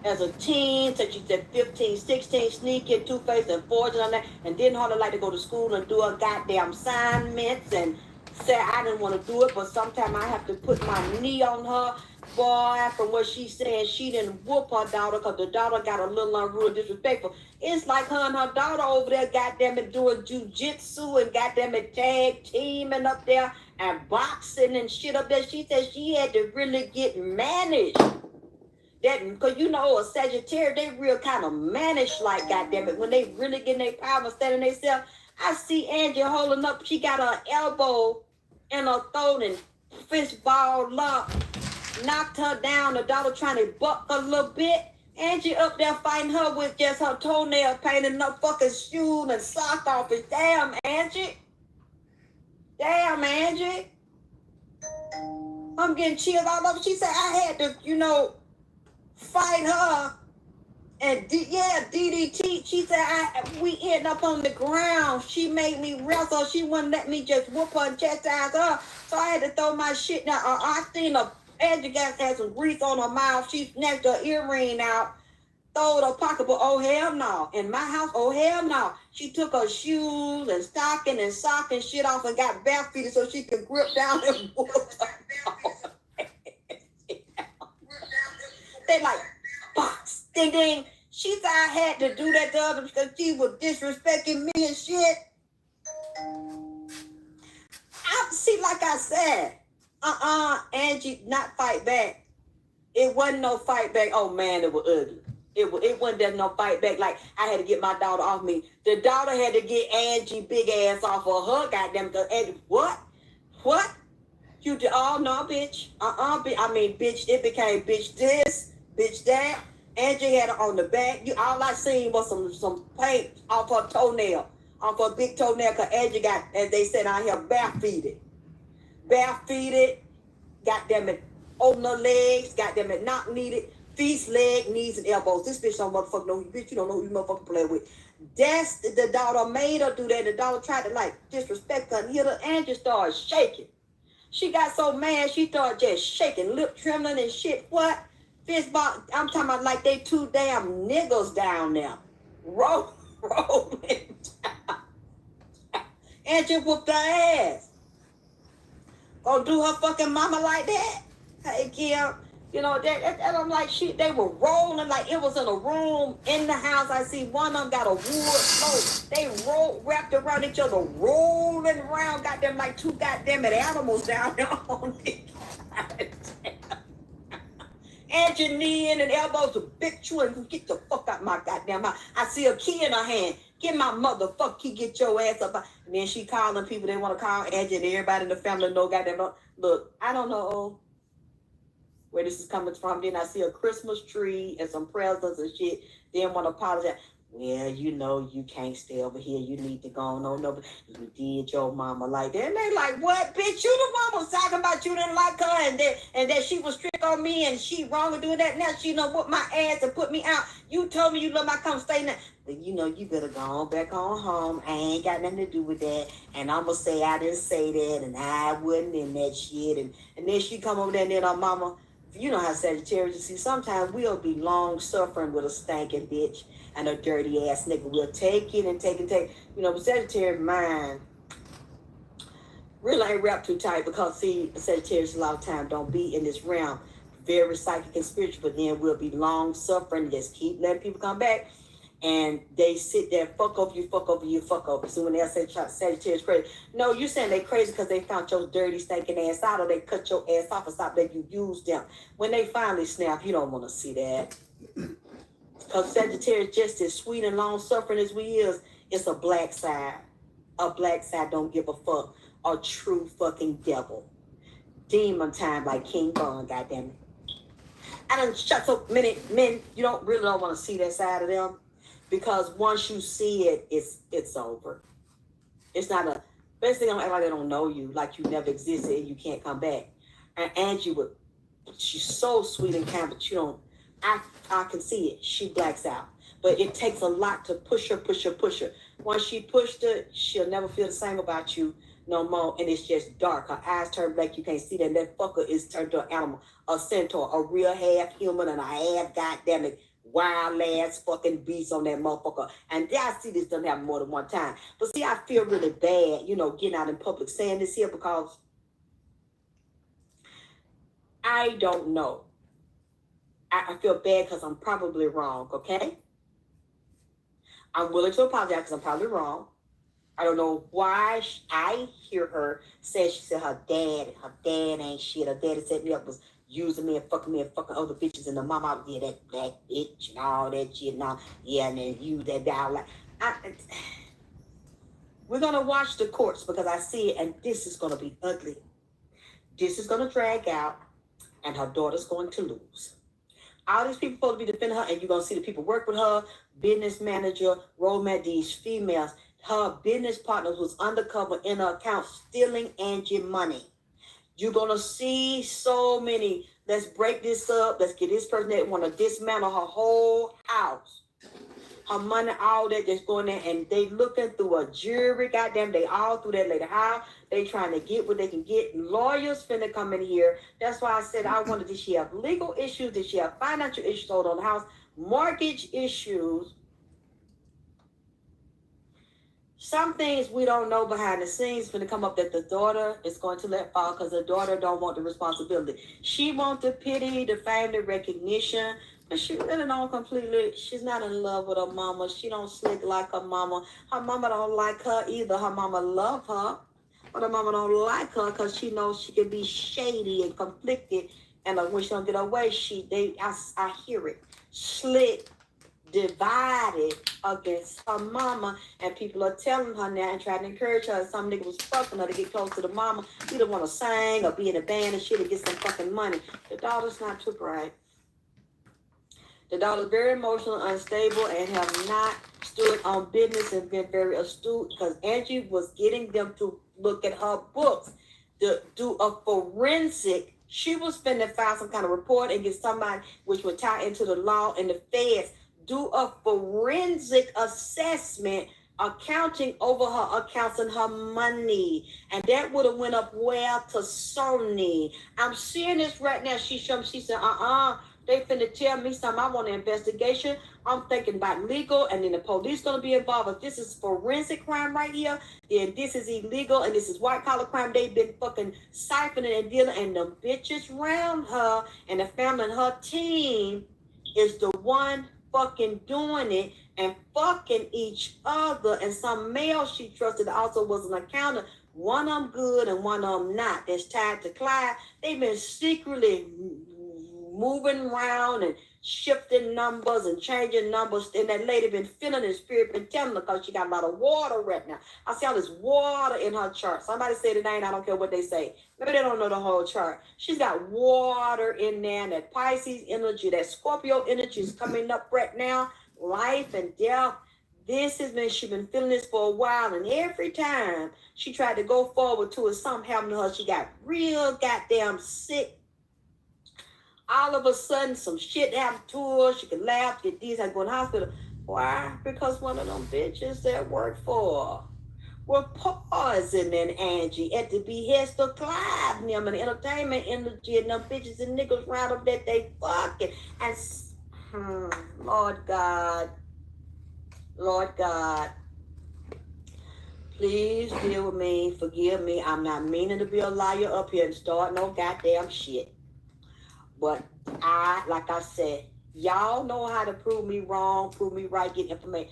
as a teen. So she said 15, 16, sneaking, two-faced and forging on that, and didn't hardly like to go to school and do her goddamn assignments and said I didn't want to do it, but sometimes I have to put my knee on her. Boy, from what she said, she didn't whoop her daughter because the daughter got a little unruly, disrespectful. It's like her and her daughter over there, goddamn it, doing jujitsu and goddamn it, tag teaming up there and boxing and shit up there. She said she had to really get managed. That because a Sagittarius, they real kind of managed like goddamn it. When they really get in their power and standing themselves, I see Angie holding up. She got her elbow in her throat and fist balled up. Knocked her down, the daughter trying to buck a little bit. Angie up there fighting her with just her toenail painted her fucking shoes and sock off it. Damn, Angie. Damn, Angie. I'm getting chills all over. She said I had to, fight her. And DDT, she said we end up on the ground. She made me wrestle. She wouldn't let me just whoop her and chastise her. So I had to throw my shit down. I seen her. Angie had some grease on her mouth. She snatched her earring out, throwed her pocketbook. Oh, hell no. In my house, oh, hell no. She took her shoes and stocking and sock and shit off and got barefooted so she could grip down and whoop her. They like, box, ding, ding. She said I had to do that to her because she was disrespecting me and shit. See, like I said, Angie, not fight back. It wasn't no fight back. Oh man, it was ugly. It wasn't there no fight back. Like, I had to get my daughter off me. The daughter had to get Angie big ass off of her goddamn. Angie, what? What? You did? Oh no, bitch. Bitch. It became bitch this, bitch that. Angie had her on the back. All I seen was some paint off her toenail, off her big toenail. Cause Angie got, as they said out here, bare-feeted. Goddamn it, on her legs. Goddamn it, knock needed. Feet, leg, knees, and elbows. This bitch don't motherfucker know you, bitch. You don't know who you motherfucker play with. That's the daughter made her do that. The daughter tried to like disrespect her and hit her. Angie started shaking. She got so mad, she started just shaking, lip trembling and shit. What? Fist ball. I'm talking about like they two damn niggas down there. Rolling down. Angie whooped her ass. Gonna do her fucking mama like that? Hey, Kim. You know, that I'm like, they were rolling like it was in a room in the house. I see one of them got a wood float. They wrapped around each other, rolling around, got them like two goddamn animals down there on it. And your knee in and elbows a big chew and get the fuck out my goddamn mouth. I see a key in her hand. Get my motherfucker key, get your ass up. And then she calling people they want to call Angie and everybody in the family know goddamn. Look, I don't know where this is coming from. Then I see a Christmas tree and some presents and shit. Then want to apologize. Well, you know you can't stay over here. You need to go on over. You did your mama like that. And they like, what, bitch? You the mama was talking about you didn't like her and that she was strict on me and she wrong with doing that. Now she done whoop my ass and put me out. You told me you love my come stay now. But you know you better go on back on home. I ain't got nothing to do with that. And I'm going to say I didn't say that and I wasn't in that shit. And then she come over there and then her mama, you know how Sagittarius, see, sometimes we'll be long suffering with a stinking bitch and a dirty ass nigga. We'll take it and take. You know, but Sagittarius mind really ain't wrapped too tight because, see, Sagittarius a lot of time don't be in this realm. Very psychic and spiritual, but then we'll be long suffering. Just keep letting people come back. And they sit there, fuck over you. So when they say Sagittarius crazy, no, you saying they crazy because they found your dirty, stinking ass out, or they cut your ass off and stop letting you use them. When they finally snap, you don't want to see that. Because Sagittarius, just as sweet and long suffering as we is, it's a black side. A black side don't give a fuck. A true fucking devil. Demon time like King Bun, goddammit. I done shut so many men, you don't want to see that side of them. Because once you see it, it's over. It's not a, best thing don't act like they don't know you, like you never existed and you can't come back. And Angie she's so sweet and kind, but you don't, I can see it. She blacks out. But it takes a lot to push her. Once she pushed her, she'll never feel the same about you no more. And it's just dark. Her eyes turn black. You can't see that. And that fucker is turned to an animal, a centaur, a real half human and a half goddamn it wild ass fucking beast on that motherfucker. And I see this doesn't happen more than one time. But see, I feel really bad, you know, getting out in public saying this here because I don't know. I feel bad because I'm probably wrong, okay? I'm willing to apologize because I'm probably wrong. I don't know why I hear her say, she said her dad ain't shit. Her daddy set me up, was using me and fucking other bitches, and the mama, yeah, that black bitch and all that shit and all, yeah, and then you, that guy, like, we're going to watch the courts because I see it, and this is going to be ugly. This is going to drag out, and her daughter's going to lose. All these people supposed to be defending her, and you're going to see the people work with her, business manager, romance, these females. Her business partners was undercover in her account stealing Angie money. You're going to see so many. Let's break this up. Let's get this person that want to dismantle her whole house. Her money, all that that's going there. And they looking through a jury. Goddamn, they all through that lady house. They trying to get what they can get. Lawyers finna come in here. That's why I said I wondered, did she have legal issues? Did she have financial issues hold on the house? Mortgage issues. Some things we don't know behind the scenes going to come up that the daughter is going to let fall because the daughter don't want the responsibility. She wants the pity, the fame, the recognition, but she really don't completely, she's not in love with her mama. She don't slick like her mama. Her mama don't like her either. Her mama love her, but her mama don't like her because she knows she can be shady and conflicted. And when she don't get her way, I hear it. Slick, divided against her mama, and people are telling her now and trying to encourage her. Some nigga was fucking her to get close to the mama. He don't want to sing or be in a band and shit and get some fucking money. The daughter's not too bright. The daughter's very emotional, unstable, and have not stood on business and been very astute, because Angie was getting them to look at her books, to do a forensic. She was finna file some kind of report and get somebody which would tie into the law and the feds, do a forensic assessment, accounting over her accounts and her money. And that would have went up well to Sony. I'm seeing this right now. She said, they finna tell me something. I want an investigation. I'm thinking about legal, and then the police gonna be involved. If this is forensic crime right here, then this is illegal, and this is white collar crime. They've been fucking siphoning and dealing, and the bitches around her and the family and her team is the one fucking doing it and fucking each other. And some male she trusted also was an accountant. One of them good and one of them not. That's tied to Clyde. They've been secretly moving around and shifting numbers and changing numbers. And that lady been feeling the spirit, been telling her, because she got a lot of water right now. I see all this water in her chart. Somebody said it ain't, I don't care what they say. Maybe they don't know the whole chart. She's got water in there, and that Pisces energy, that Scorpio energy is coming up right now. Life and death. This has been, she's been feeling this for a while, and every time she tried to go forward to it, something happened to her. She got real goddamn sick. All of a sudden, some shit happened to her. She could laugh, get these, had to go in the hospital. Why? Because one of them bitches that worked for her were poisoning Angie at the behest of Clyde and them, and the entertainment industry, and them bitches and niggas round up that they fucking. And Lord God, please deal with me, forgive me. I'm not meaning to be a liar up here and start no goddamn shit. But like I said, y'all know how to prove me wrong, prove me right, get information.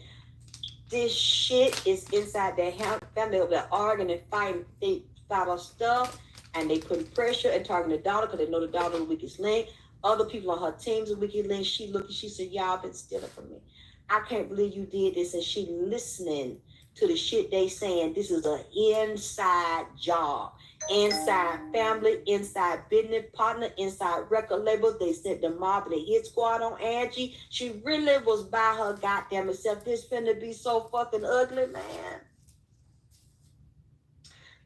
This shit is inside their family. They're arguing and fighting. They fight on stuff, and they put pressure and targeting the daughter because they know the daughter is the weakest link. Other people on her team's the weakest link. She said, y'all been stealing from me. I can't believe you did this. And she listening to the shit they saying. This is an inside job. Inside family, inside business partner, inside record label. They sent the mob and the hit squad on Angie. She really was by her goddamn self. This finna be so fucking ugly, man.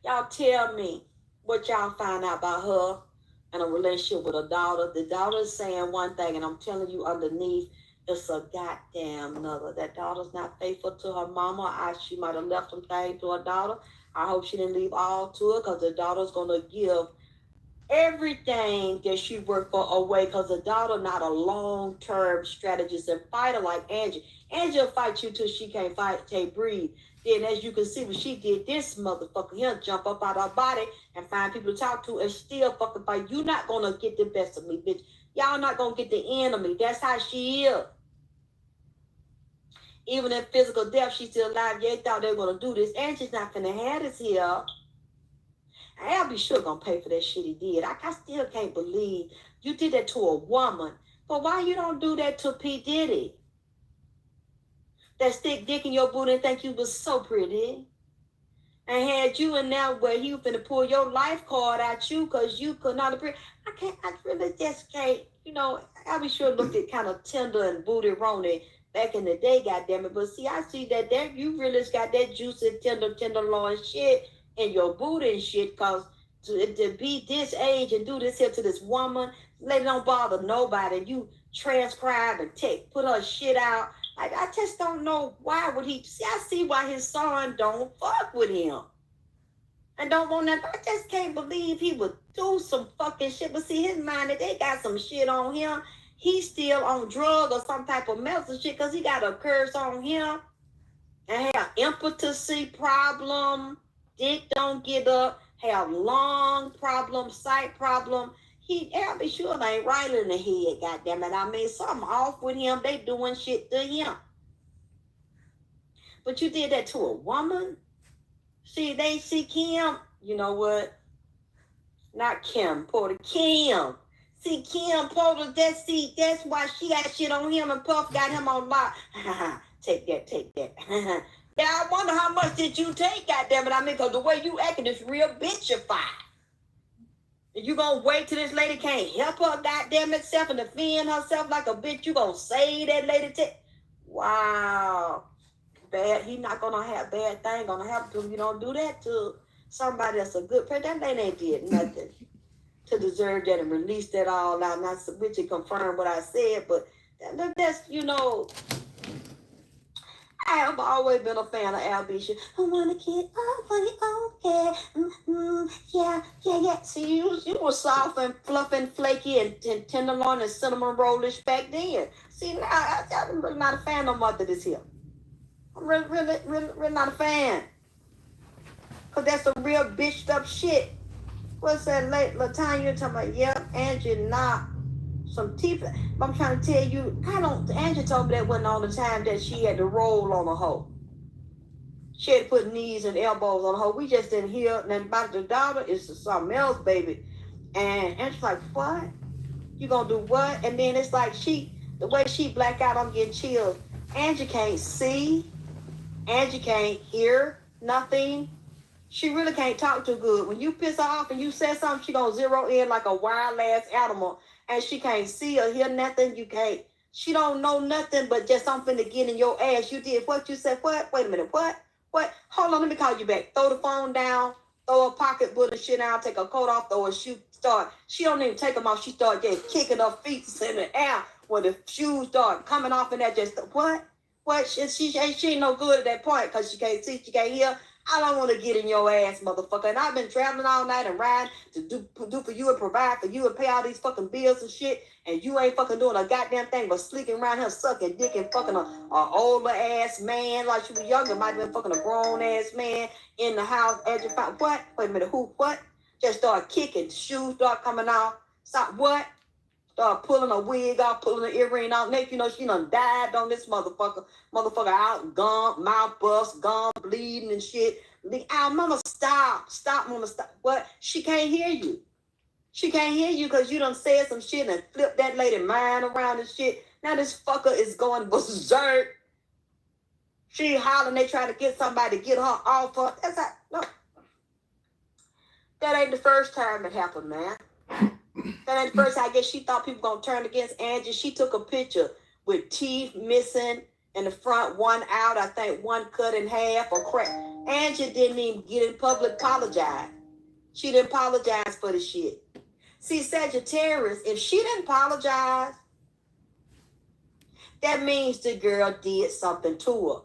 Y'all tell me what y'all find out about her and a relationship with her daughter. The daughter is saying one thing, and I'm telling you underneath, it's a goddamn another. That daughter's not faithful to her mama. She might have left some things to her daughter. I hope she didn't leave all to her, because the daughter's going to give everything that she worked for away, because the daughter not a long-term strategist and fighter like Angie. Angie will fight you till she can't fight, can't breathe. Then as you can see, when she did this motherfucker, he'll jump up out of her body and find people to talk to and still fucking fight. You not going to get the best of me, bitch. Y'all not going to get the end of me. That's how she is. Even in physical death, she's still alive. They thought they were going to do this. Angie's not finna have this here. And I'll be sure going to pay for that shit he did. I still can't believe you did that to a woman. But why you don't do that to P. Diddy? That stick dick in your booty and think you was so pretty. And had you in there where he was finna pull your life card at you because you could not agree. I really just can't, I'll be sure looked at kind of tender and booty rony back in the day, goddammit. But see, I see that you really got that juicy, tenderloin shit in your booty and shit, because to be this age and do this here to this woman, lady don't bother nobody. You transcribe and put her shit out. I just don't know why would he. See, I see why his son don't fuck with him. And don't want that. I just can't believe he would do some fucking shit. But see, his mind, that they got some shit on him. He's still on drug or some type of medicine shit because he got a curse on him and have impotency problem, dick don't get up, have lung problem, sight problem. I'll be sure they ain't right in the head, goddammit. I mean, something off with him. They doing shit to him. But you did that to a woman? See, they see Kim, you know what? Not Kim, Porter, Kim. See, Kim Porter, that's why she got shit on him and Puff got him on lock. Take that. Now, I wonder how much did you take, goddammit. I mean, because the way you acting is real bitchified. And you gonna wait till this lady can't help her goddamn itself and defend herself like a bitch? You gonna say that lady wow. Bad. He not gonna have bad thing gonna happen to him. You don't do that to somebody that's a good person. That lady ain't did nothing to deserve that and release that all out. Not which it confirm what I said, but that's, you know, I have always been a fan of Al Bishop. I wanna get up on it, okay. Yeah. See, you were soft and fluffy and flaky and tenderloin and cinnamon rollish back then. See, now I'm really not a fan no more of this here. I'm really not a fan. Cause that's some real bitched up shit. What's that late Latanya talking about? Yep, Angie not some teeth. I'm trying to tell you, Angie told me that wasn't all the time that she had to roll on a hoe. She had to put knees and elbows on a hoe. We just didn't hear nothing about the daughter. It's something else, baby. And Angie's like, what? You gonna do what? And then it's like the way she black out, I'm getting chills. Angie can't see. Angie can't hear nothing. She really can't talk too good. When you piss her off and you say something, she gonna zero in like a wild ass animal. And she can't see or hear nothing. She don't know nothing but just something to get in your ass. You did what? You said what? Wait a minute, what? Hold on, let me call you back. Throw the phone down, throw a pocketbook and shit down, take her coat off, throw her shoe, she don't even take them off. She start just kicking her feet in the air when the shoes start coming off and that just, what? She ain't no good at that point because she can't see, she can't hear. I don't want to get in your ass, motherfucker. And I've been traveling all night and riding to do for you and provide for you and pay all these fucking bills and shit. And you ain't fucking doing a goddamn thing but sleeping around here sucking dick and fucking a older ass man. Like you were younger, might have been fucking a grown ass man in the house as you found. What? Wait a minute, who? What? Just start kicking, shoes start coming off. Stop, what? Start pulling a wig off, pulling an earring off. Next, you know, she done died on this motherfucker. Motherfucker out, gum, mouth bust, gum bleeding and shit. Mama, stop, mama, stop. What? She can't hear you. She can't hear you because you done said some shit and flipped that lady mind around and shit. Now this fucker is going berserk. She hollering, they try to get somebody to get her off her. That's how, no. That ain't the first time it happened, man. That ain't the first time. I guess she thought people gonna turn against Angie. She took a picture with teeth missing in the front, one out, I think one cut in half or crack. Angie didn't even get in public apologize. She didn't apologize for the shit. See, Sagittarius, if she didn't apologize, that means the girl did something to her.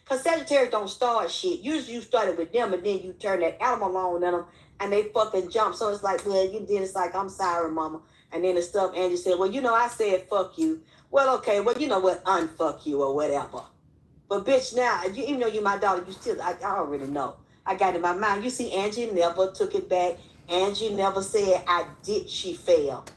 Because Sagittarius don't start shit. Usually you started with them and then you turn that animal on them and they fucking jump. So it's like, well, you did. It's like, I'm sorry, mama. And then the stuff, Angie said, well, you know, I said fuck you. Well, okay, well, you know what, unfuck you or whatever. But bitch, now, even though you're my daughter, you still, I already know. I got it in my mind. You see, Angie never took it back. Angie never said, she failed.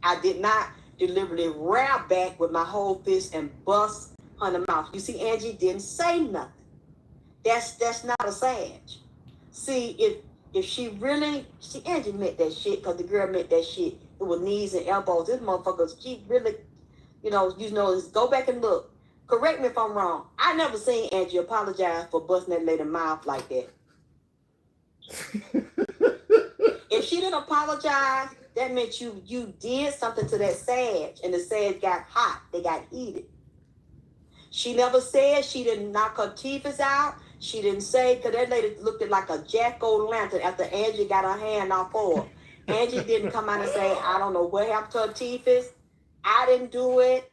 I did not deliberately grab back with my whole fist and bust her in the mouth. You see, Angie didn't say nothing. That's not a Sag. See, if she really, Angie meant that shit, because the girl meant that shit. It was knees and elbows. This motherfucker, she really, go back and look. Correct me if I'm wrong. I never seen Angie apologize for busting that lady mouth like that. If she didn't apologize, that meant you did something to that Sag, and the Sag got hot. They got heated. She never said she didn't knock her teeth out. She didn't say, because that lady looked like a jack-o'-lantern after Angie got her hand off her. Angie didn't come out and say, I don't know what happened to her teeth. I didn't do it.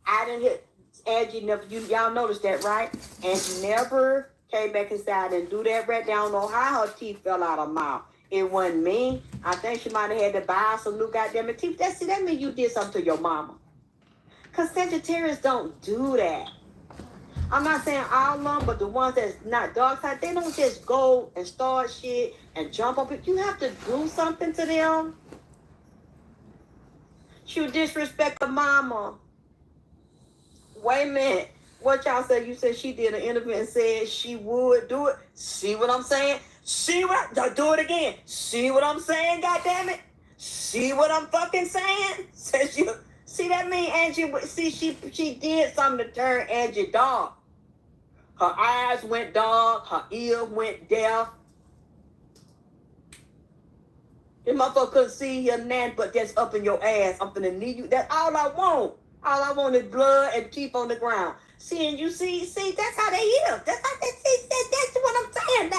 I didn't hit. Angie never, y'all noticed that, right? Angie never came back and said, I didn't do that right down. I don't know how her teeth fell out of her mouth. It wasn't me. I think she might have had to buy some new goddamn teeth. That means you did something to your mama. Because Sagittarius don't do that. I'm not saying all of them, but the ones that's not dark side, they don't just go and start shit and jump on people. You have to do something to them. She would disrespect the mama. Wait a minute. What y'all said? You said she did an interview and said she would do it. See what I'm saying? See what? Do it again. See what I'm saying? God damn it. See what I'm fucking saying? Says you. See that mean Angie? See she did something to turn Angie dark. Her eyes went dark. Her ears went deaf. The motherfucker couldn't see your nan, but that's up in your ass. I'm finna need you. That's all I want. All I want is blood and teeth on the ground. See, and you see, that's how they is. That's how they see. That's what I'm saying.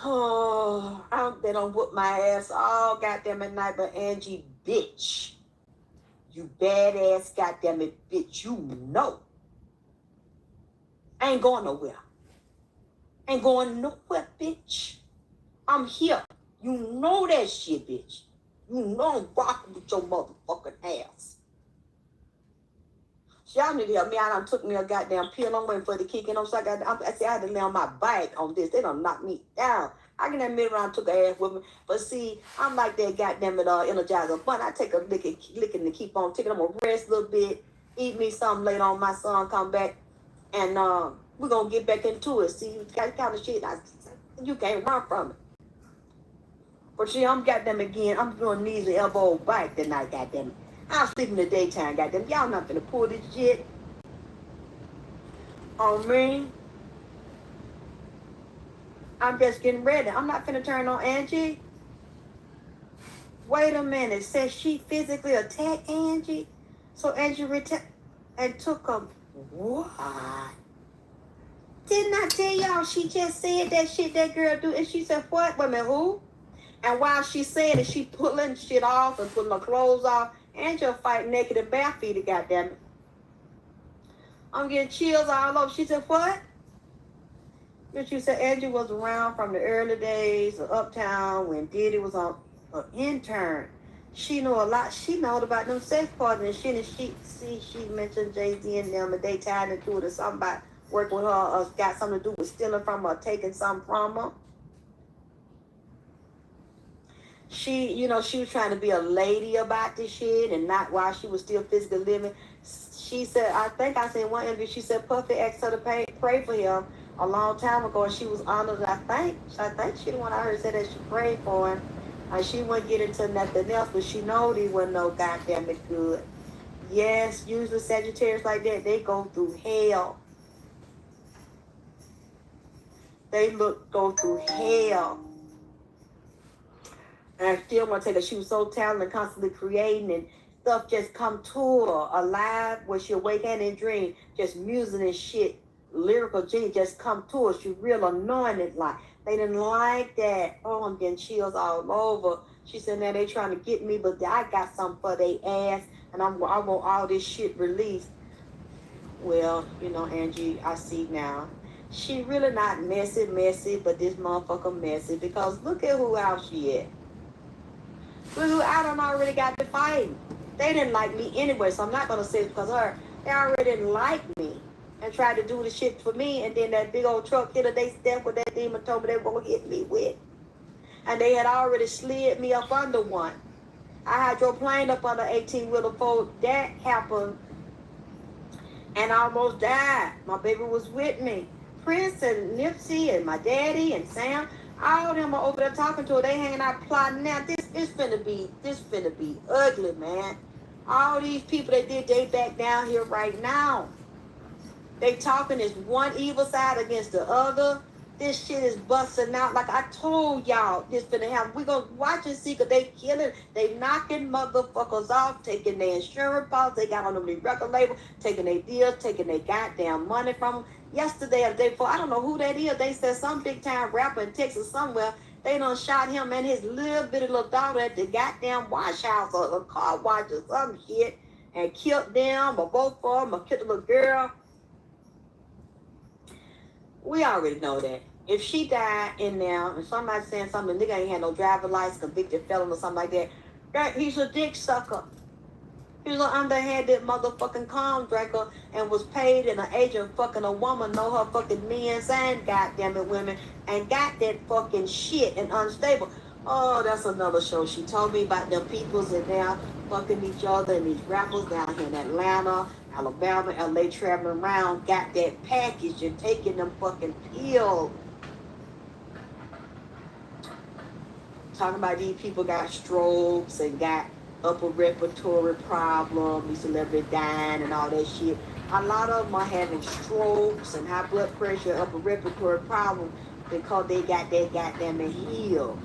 Oh, they don't whoop my ass all goddamn at night, but Angie, bitch. You badass goddamn it, bitch. You know. I ain't going nowhere. Ain't going nowhere, bitch. I'm here. You know that shit, bitch. You know I'm rocking with your motherfucking ass. Y'all need to help me out. I took me a goddamn pill. I'm waiting for the kick in. I had to lay on my back on this. They done knocked me down. I can admit around took an ass with me. But see, I'm like that goddamn it Energizer Bunny. I take a licking to keep on ticking. I'm gonna rest a little bit, eat me something later on. My son come back, and we're gonna get back into it. See, you got kind of shit. You can't run from it. But see, I'm goddamn again. I'm doing knees and elbow back tonight, goddamn it. I'll sleep in the daytime, goddamn. Y'all not finna pull this shit on me. I'm just getting ready. I'm not finna turn on Angie. Wait a minute. Says she physically attacked Angie? So Angie and took him. What? Didn't I tell y'all she just said that shit that girl do? And she said, what? Wait a minute, who? And while she said it, she pulling shit off and putting her clothes off. Angel fight naked and barefooted, goddammit. I'm getting chills all over. She said, what? But you said Angie was around from the early days of Uptown when Diddy was on an intern. She know a lot. She know about them sex parties and shit. And she mentioned Jay-Z and them, and they tied into it or something about working with her or got something to do with stealing from her, taking something from her. She was trying to be a lady about this shit and not while she was still physically living. She said, I think I said in one interview, she said Puffy asked her to pray for him a long time ago, and she was honored. I think she the one I heard say that she prayed for him. She wouldn't get into nothing else, but she know he wasn't no goddamn it good. Yes, usually Sagittarius like that, they go through hell. They go through hell. And I still want to tell her she was so talented, constantly creating, and stuff just come to her alive when she awake and in dream. Just music and shit, lyrical genius just come to her. She real anointed like. They didn't like that. Oh, I'm getting chills all over. She said, now they trying to get me, but I got something for they ass, and I want all this shit released. Well, Angie, I see now. She really not messy, but this motherfucker messy, because look at who out she at. I done already got to fighting. They didn't like me anyway, so I'm not going to say it's because of her. They already didn't like me and tried to do the shit for me, and then that big old truck hit her. They stepped with that demon told me they were going to hit me with. And they had already slid me up under one. I hydroplaned up under 18-wheeler Ford. That happened, and I almost died. My baby was with me. Prince and Nipsey and my daddy and Sam. All of them are over there talking to her. They hanging out plotting now. This finna be ugly, man. All these people that did, they back down here right now. They talking this one evil side against the other. This shit is busting out. Like I told y'all, this finna happen. We gonna watch and see, cause they killing. They knocking motherfuckers off, taking their insurance policy. They got on them record label, taking their deals, taking their goddamn money from them. Yesterday or the day before, I don't know who that is. They said some big time rapper in Texas somewhere. They done shot him and his little daughter at the goddamn wash house or a car wash or some shit, and killed them or both of them or killed the little girl. We already know that. If she died in there and somebody saying something, the nigga ain't had no driver license, convicted felon or something like that, he's a dick sucker. He's an underhanded motherfucking calm drinker and was paid and an agent fucking a woman, know her fucking men's and goddamn it women, and got that fucking shit and unstable. Oh, that's another show. She told me about them peoples and now fucking each other and these rappers down here in Atlanta, Alabama, LA, traveling around, got that package and taking them fucking pills. talking about these people got strokes and got upper respiratory problems, these celebrities dying and all that shit. A lot of them are having strokes and high blood pressure, upper respiratory problems because they got that goddamn heel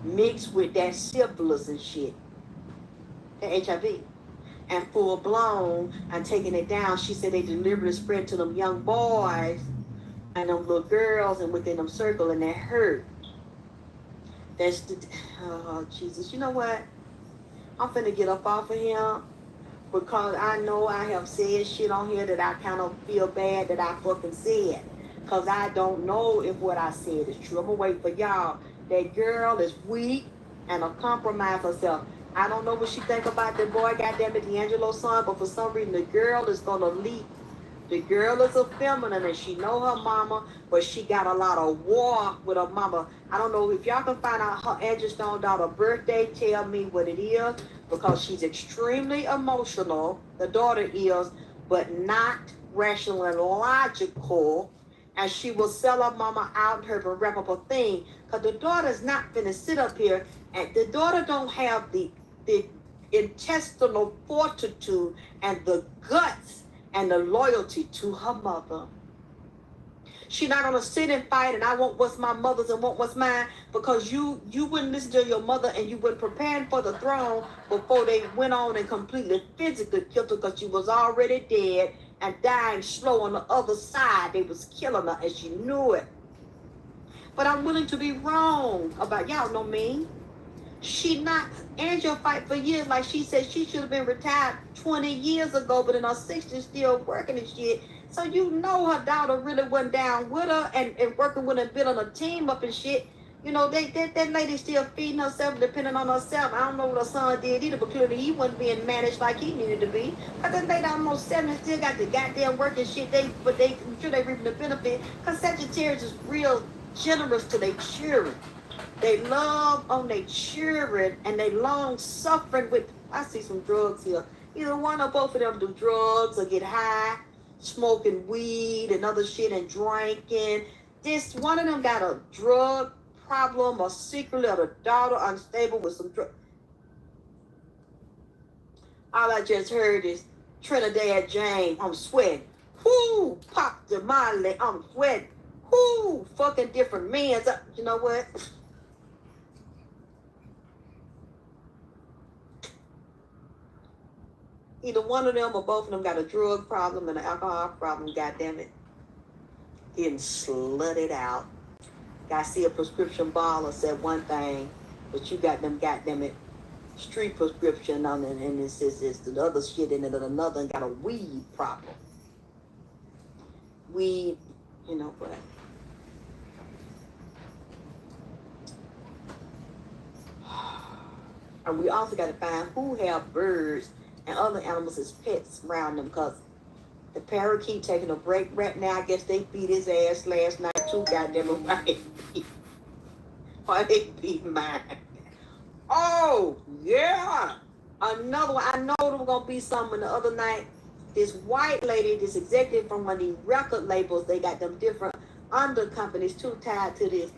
mixed with that syphilis and shit, the HIV. And full blown and taking it down. She said they deliberately spread to them young boys and them little girls and within them circle, and that hurt. That's the, oh Jesus, you know what? I'm finna get up off of him because I know I have said shit on here that I kind of feel bad that I fucking said. Because I don't know if what I said is true. I'm gonna wait for y'all. That girl is weak and will compromise herself. I don't know what she think about the boy, goddamn it, D'Angelo's son, but for some reason the girl is gonna leap. The girl is a feminine and she know her mama, but she got a lot of war with her mama. I don't know if y'all can find out her Angie Stone daughter birthday, tell me what it is, because she's extremely emotional, the daughter is, but not rational and logical. And she will sell her mama out her and wrap up a thing. Because the daughter's not finna sit up here, and the daughter don't have the intestinal fortitude and the guts and the loyalty to her mother. She's not gonna sit and fight and I want what's my mother's and want what's mine, because you wouldn't listen to your mother and you weren't preparing for the throne before they went on and completely physically killed her, because she was already dead and dying slow on the other side. They was killing her and she knew it. But I'm willing to be wrong about, y'all know me. She not, Angel fight for years. Like she said, she should have been retired 20 years ago, but in her 60s still working and shit. So you know her daughter really went down with her and working with her and building a team up and shit. You know, that lady still feeding herself, depending on herself. I don't know what her son did either, but clearly he wasn't being managed like he needed to be. But that lady almost 70 still got the goddamn working shit. I'm sure they reaping the benefit. Because Sagittarius is real generous to their children. They love on their children and they long suffering with, I see some drugs here. Either one or both of them do drugs or get high, smoking weed and other shit and drinking. This one of them got a drug problem or secretly, or the daughter unstable with some drug. All I just heard is Trinidad James, I'm sweating. Whoo, pop the Molly, I'm sweating. Whoo, fucking different men. You know what? Either one of them or both of them got a drug problem and an alcohol problem, goddamn it. Getting slutted out. I see a prescription baller said one thing, but you got them goddamn it street prescription on it, and it's the other shit in it and another, and got a weed problem. Weed, you know what? And we also got to find who have birds and other animals as pets around them, because the parakeet taking a break right now. I guess they beat his ass last night too, goddamn it. Why they beat mine? Oh, yeah. Another one. I know there was going to be something the other night. This white lady, this executive from one of these record labels, they got them different under companies too tied to this.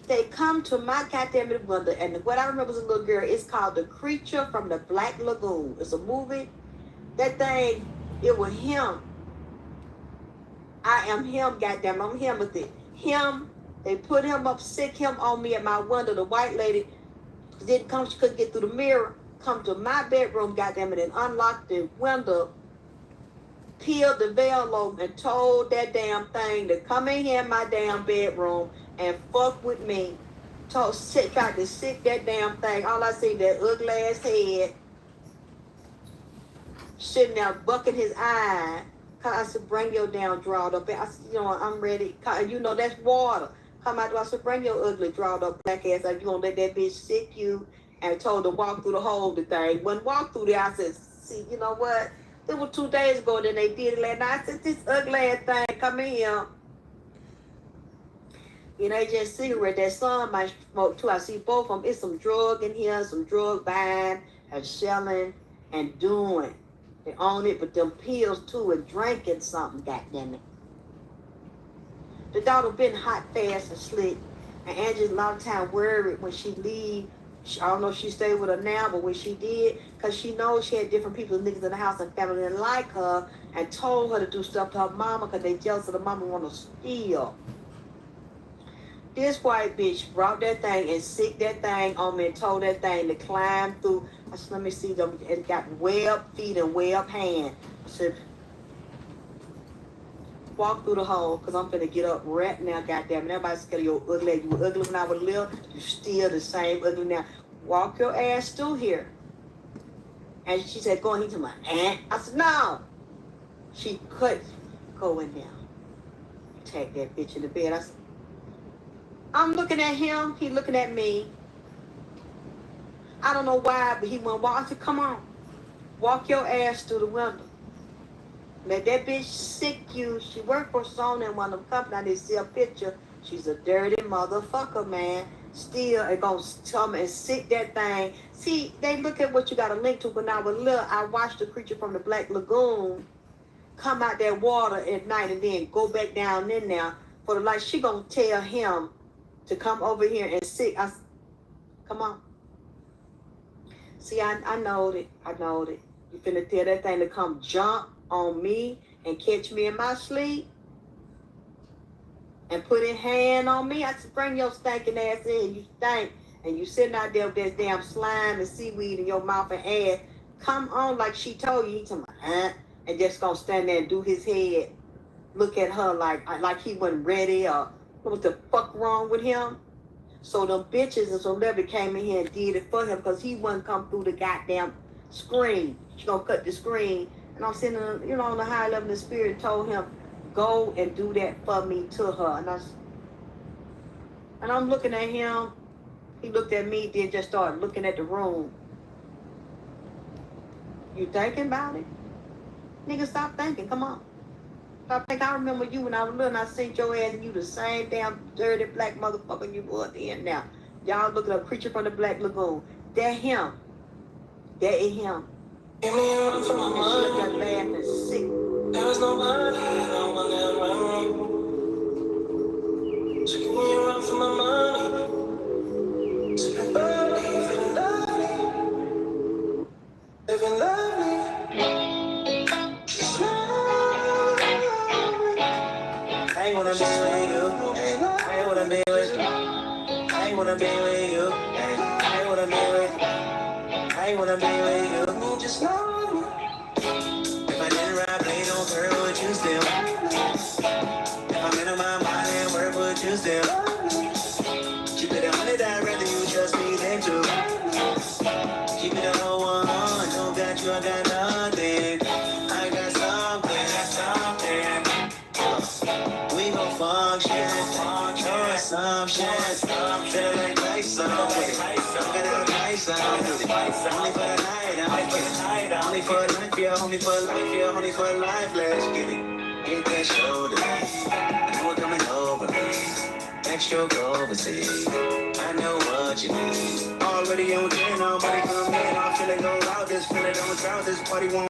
They come to my goddamn window, and what I remember as a little girl, it's called The Creature from the Black Lagoon. It's a movie. That thing, it was him. I am him, goddamn. I'm him with it. Him, they put him up, sick him on me at my window. The white lady didn't come, she couldn't get through the mirror, come to my bedroom, goddamn it, and unlocked the window, peeled the veil open, and told that damn thing to come in here in my damn bedroom and fuck with me. Tried to sit that damn thing. All I see that ugly ass head sitting there bucking his eye. I said, bring your damn drawed up. I said, you know, I'm ready. You know, that's water. Come out. I said, bring your ugly drawed up black ass. Like, you gonna let that bitch sick you? And told her to walk through the hole, the thing. When walk through there, I said, see, you know what? It was 2 days ago, then they did it last night. I said, this ugly ass thing, come in here. You know, just cigarette. That son might smoke too. I see both of them. It's some drug in here, some drug buying and selling and doing. They own it, but them pills too and drinking something, goddamn it. The daughter been hot, fast, and slick. And Angie's a lot of time worried when she leave. I don't know if she stayed with her now, but when she did, because she knows she had different people, niggas in the house and family didn't like her and told her to do stuff to her mama because they jealous of the mama want to steal. This white bitch brought that thing and sicked that thing on me and told that thing to climb through. I said, let me see them. It got webbed feet and webbed hand. I said, walk through the hole, because I'm finna get up right now, goddamn it. Everybody's scared of your ugly. You were ugly when I was little. You still the same ugly now. Walk your ass through here. And she said, go into my aunt. I said, no. She could go in there. Take that bitch in the bed. I said, I'm looking at him. He looking at me. I don't know why, but he went walk. I said, come on. Walk your ass through the window. Let that bitch sick you. She worked for Sony in one of them companies. I didn't see a picture. She's a dirty motherfucker, man. Still, it gonna come and sick that thing. See, they look at what you got to link to. When I was little, I watched the creature from the Black Lagoon come out that water at night and then go back down in there for the light. She gonna tell him to come over here and sick. Come on. See, I know it. I know it. You finna tell that thing to come jump on me and catch me in my sleep and put a hand on me. I said, bring your stinking ass in. You stink. And you sitting out there with that damn slime and seaweed in your mouth and ass. Come on like she told you. He told me, and just gonna stand there and do his head. Look at her like he wasn't ready or what the fuck wrong with him. So them bitches and celebrity came in here and did it for him because he wouldn't come through the goddamn screen. She gonna cut the screen. And I'm sitting, on the high level of the spirit, told him, go and do that for me to her. And I'm looking at him. He looked at me, then just started looking at the room. You thinking about it? Nigga, stop thinking. Come on. Stop thinking. I remember you when I was little and I seen your ass and you the same damn dirty black motherfucker you was then now. Y'all looking at a creature from the Black Lagoon. That him. That is him. Give me a run for my money. Got laughing sick. There was nobody, no one in my room. So give me a run for my money. Sipping bubbly, feeling lovely. Living lovely. I ain't wanna be with you. I ain't wanna be with you. I ain't wanna be with you. I ain't wanna be with you. I ain't wanna be with you. Just know me. If I didn't ride, play, don't care what you still. If I'm in my mind and work, would you still? Keep it 100, I'd rather you trust me than to. Keep it a whole 100, don't got you, I got nothing. I got something. We gon' function, assumptions. Feel like life something. Only for the night, only for life, yeah, only for life, yeah, only for life. Let's get it. Get that shoulder. I know we're coming over. Next stroke overseas. I know what you need. Already on 10, nobody come in. I'm feeling go out. This feeling on drought. This party won't.